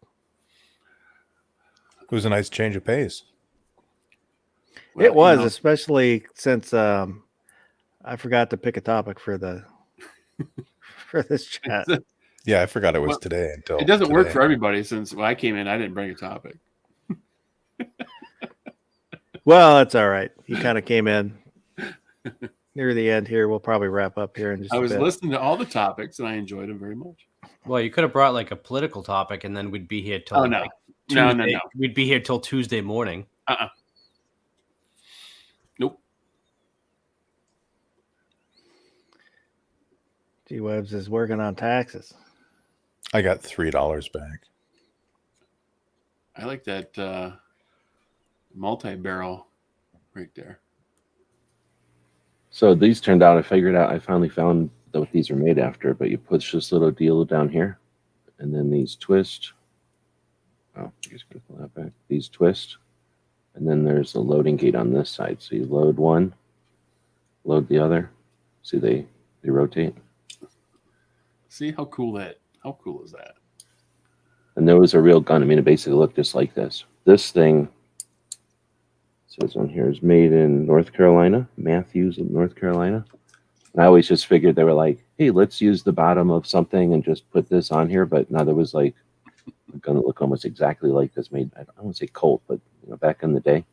It was a nice change of pace. Well, It was, you know, especially since I forgot to pick a topic for for this chat. Yeah, I forgot it was Well, today until it doesn't work today. for everybody since when I came in, I didn't bring a topic. Well, that's all right. You kind of came in near the end here. We'll probably wrap up here in just I a was bit. listening to all the topics and I enjoyed them very much. Well, you could have brought like a political topic, and then we'd be here till Oh, no. like No, Tuesday. no. We'd be here till Tuesday morning. Nope. G Webs is working on taxes. I got $3 back. I like that multi-barrel right there. So these turned out, I finally found what these are made after, but you push this little deal down here, and then these twist. Oh, I guess I'm gonna pull that back. These twist, and then there's a loading gate on this side. So you load one, load the other. See, they rotate. See how cool is that? And there was a real gun. I mean, it basically looked just like this. This thing says on here is made in North Carolina, Matthews in North Carolina. And I always just figured they were like, hey, let's use the bottom of something and just put this on here. But now there was like a gun that looked almost exactly like this made, I don't want to say Colt, but back in the day.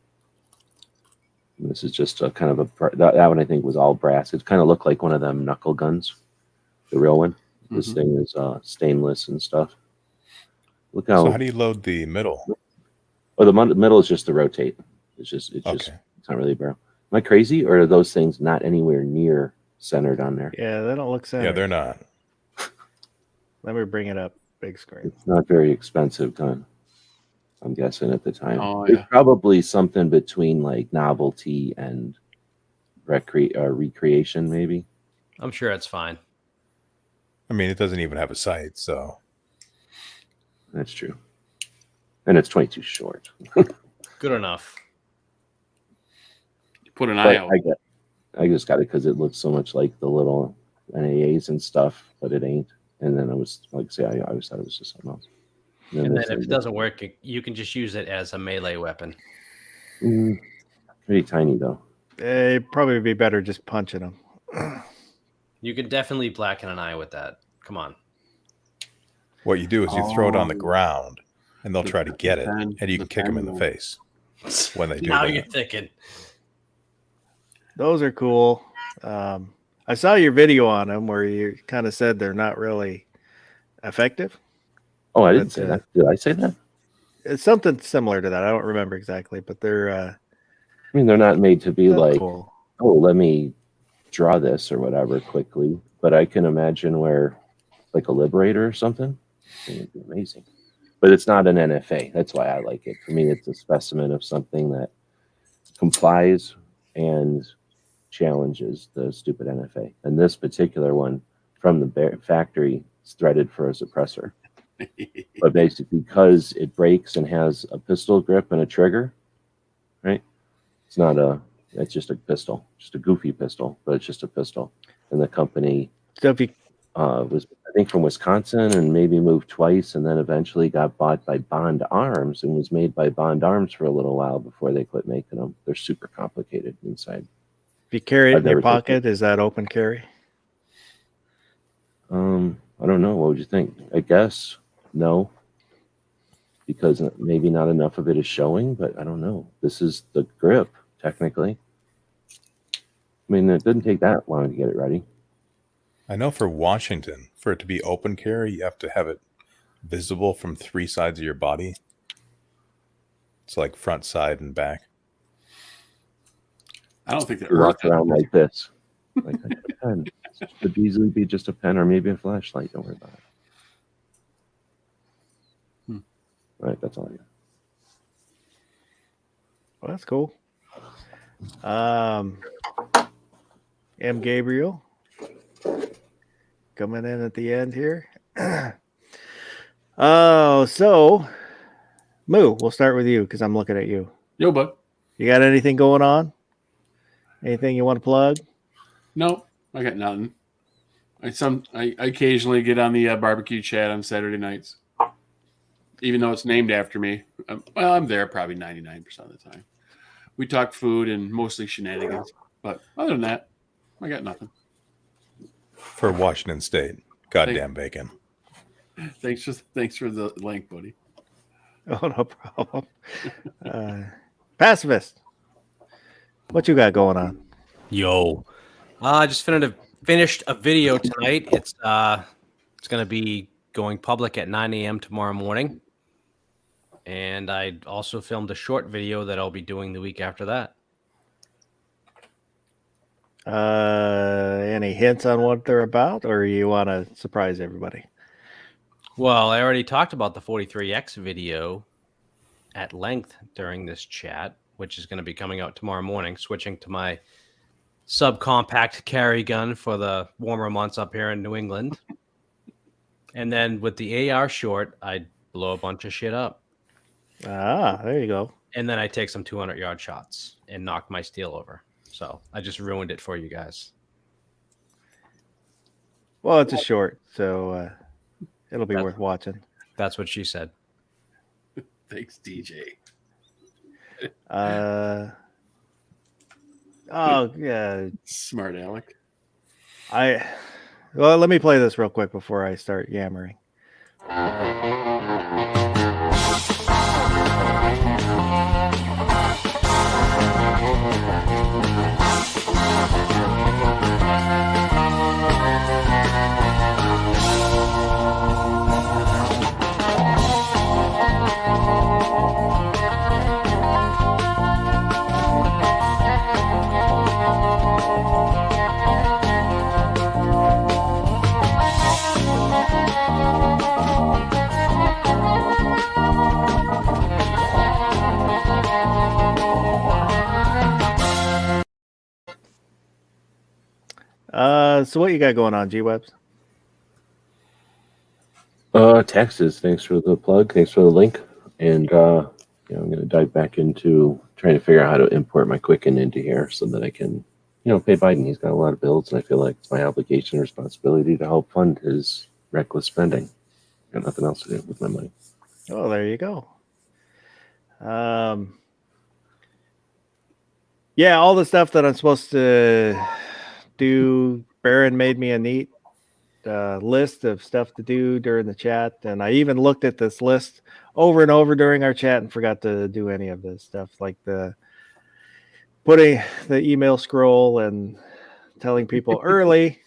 And this is just a kind of that one I think was all brass. It kind of looked like one of them knuckle guns, the real one. This thing is stainless and stuff. Look how. So how do you load the middle? Oh, the middle is just the rotate. It's Okay. it's not really a barrel. Am I crazy, or are those things not anywhere near centered on there? Yeah, they don't look centered. Yeah, they're not. Let me bring it up. Big screen. It's not very expensive gun, I'm guessing at the time. Oh, It's yeah. probably something between like novelty and recreation, maybe. I'm sure it's fine. I mean, it doesn't even have a sight, so That's true. And it's 22 short. Good enough. You put an But eye out. I just got it because it looks so much like the little NAAs and stuff, but it ain't. And then I was like, I always thought it was just something else. And then this if thing- it doesn't work, you can just use it as a melee weapon. Pretty tiny though. It'd probably be better just punching them. You could definitely blacken an eye with that. Come on. what you do is you throw it on the Oh. ground, and they'll try to get it, pen- and you can the kick them in the pen face when they do Now that. you're thinking. Those are cool. I saw your video on them where you kind of said they're not really effective. Oh, I didn't But, say that. Did I say that? It's something similar to that. I don't remember exactly, but they're I mean, they're not made to be like, cool. oh, let me draw this or whatever quickly. But I can imagine where, like a Liberator or something, it would be amazing. But it's not an NFA. That's why I like it. For me, it's a specimen of something that complies and is effective. And it's not going to challenges the stupid NFA. And this particular one from the factory is threaded for a suppressor. But basically, because it breaks and has a pistol grip and a trigger, right? It's just a pistol, just a goofy pistol, but it's just a pistol. And the company So if you was, I think, from Wisconsin and maybe moved twice, and then eventually got bought by Bond Arms and was made by Bond Arms for a little while before they quit making them. They're super complicated inside. if you carry it I've in your never taken pocket, is that open carry? I don't know. What would you think? I guess no, because maybe not enough of it is showing, but I don't know. This is the grip, technically. I mean, it didn't take that long to get it ready. I know for Washington, for it to be open carry, you have to have it visible from 3 sides of your body. It's like front, side, and back. I don't think that You walk around like this. Like a pen. It could easily be just a pen or maybe a flashlight. Don't worry about it. All right, that's all I got. Well, that's cool. M. Gabriel coming in at the end here. Oh, so Moo, we'll start with you because I'm looking at you. Yo, bud. You got anything going on? Anything you want to plug? No, I got nothing. I occasionally get on the barbecue chat on Saturday nights, even though it's named after me. I'm there probably 99% of the time. We talk food and mostly shenanigans, but other than that, I got nothing. For Washington State. Goddamn bacon. Thanks for the link, buddy. Oh, no problem. Pacifist, what you got going on? Yo, I just finished a video tonight. It's going to be going public at 9 a.m. tomorrow morning. And I also filmed a short video that I'll be doing the week after that. Any hints on what they're about, or you want to surprise everybody? Well, I already talked about the 43X video at length during this chat, which is going to be coming out tomorrow morning, switching to my subcompact carry gun for the warmer months up here in New England. And then with the AR short, I blow a bunch of shit up. Ah, there you go. And then I take some 200-yard shots and knock my steel over. So I just ruined it for you guys. Well, it's a short, so it'll be worth watching. That's what she said. Thanks, DJ. Oh yeah, Smart Alec. Well, let me play this real quick before I start yammering. So what you got going on, G-Webs? Taxes. Thanks for the plug. Thanks for the link. And I'm going to dive back into trying to figure out how to import my Quicken into here so that I can, pay Biden. He's got a lot of bills, and I feel like it's my obligation and responsibility to help fund his reckless spending. Got nothing else to do with my money. Oh, there you go. Yeah, all the stuff that I'm supposed to do. Baron made me a neat list of stuff to do during the chat, and I even looked at this list over and over during our chat and forgot to do any of this stuff, like the putting the email scroll and telling people early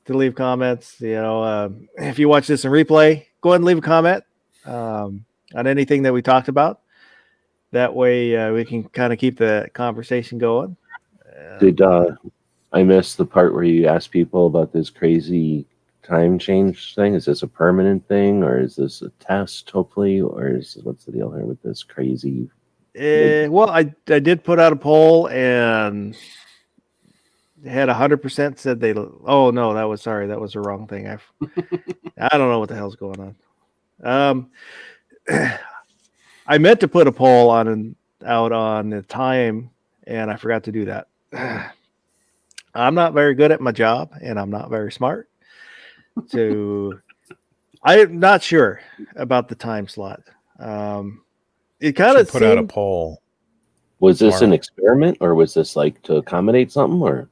to leave comments. If you watch this in replay, go ahead and leave a comment on anything that we talked about. That way we can kind of keep the conversation going. Did I missed the part where you asked people about this crazy time change thing? Is this a permanent thing, or is this a test, hopefully, or what's the deal here with this crazy? Well, I did put out a poll, and had 100% said they. Oh no, that was the wrong thing. I don't know what the hell's going on. I meant to put a poll out on the time, and I forgot to do that. I'm not very good at my job, and I'm not very smart. So I'm not sure about the time slot. It kind of Should put out a poll. Was this an Tomorrow. experiment, or was this like to accommodate something, or?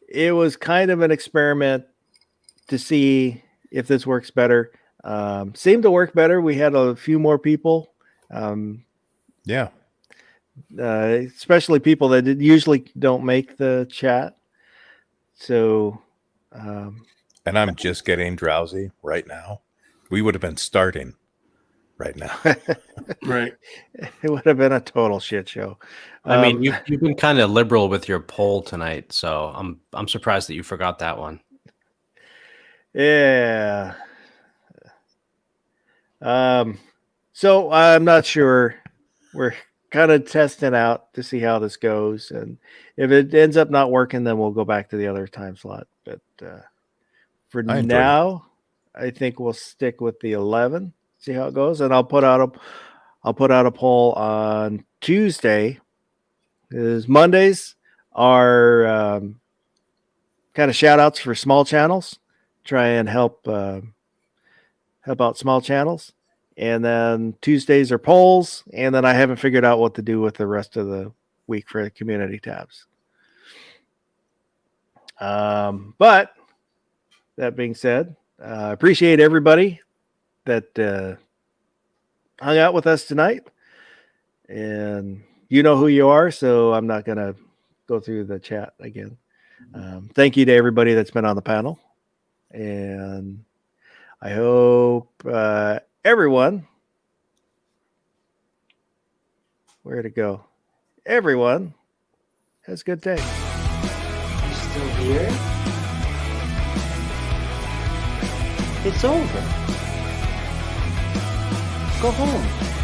It was kind of an experiment to see if this works better. Seemed to work better. We had a few more people. Yeah. Especially people that usually don't make the chat. So, And I'm just getting drowsy right now. We would have been starting right now. Right. it would have been a total shit show. I mean, you've been kind of liberal with your poll tonight, so I'm surprised that you forgot that one. Yeah. So I'm not sure. We're kind of testing out to see how this goes, and if it ends up not working, then we'll go back to the other time slot. But for I enjoyed now, I think we'll stick with the 11. See how it goes, and I'll put out a poll on Tuesday. Because Mondays are kind of shout outs for small channels. Try and help out small channels. And then Tuesdays are polls. And then I haven't figured out what to do with the rest of the week for the community tabs. But that being said, I appreciate everybody that hung out with us tonight. And you know who you are, so I'm not going to go through the chat again. Thank you to everybody that's been on the panel. And I hope everyone, where to go? Everyone has a good day. Still here? It's over. Go home.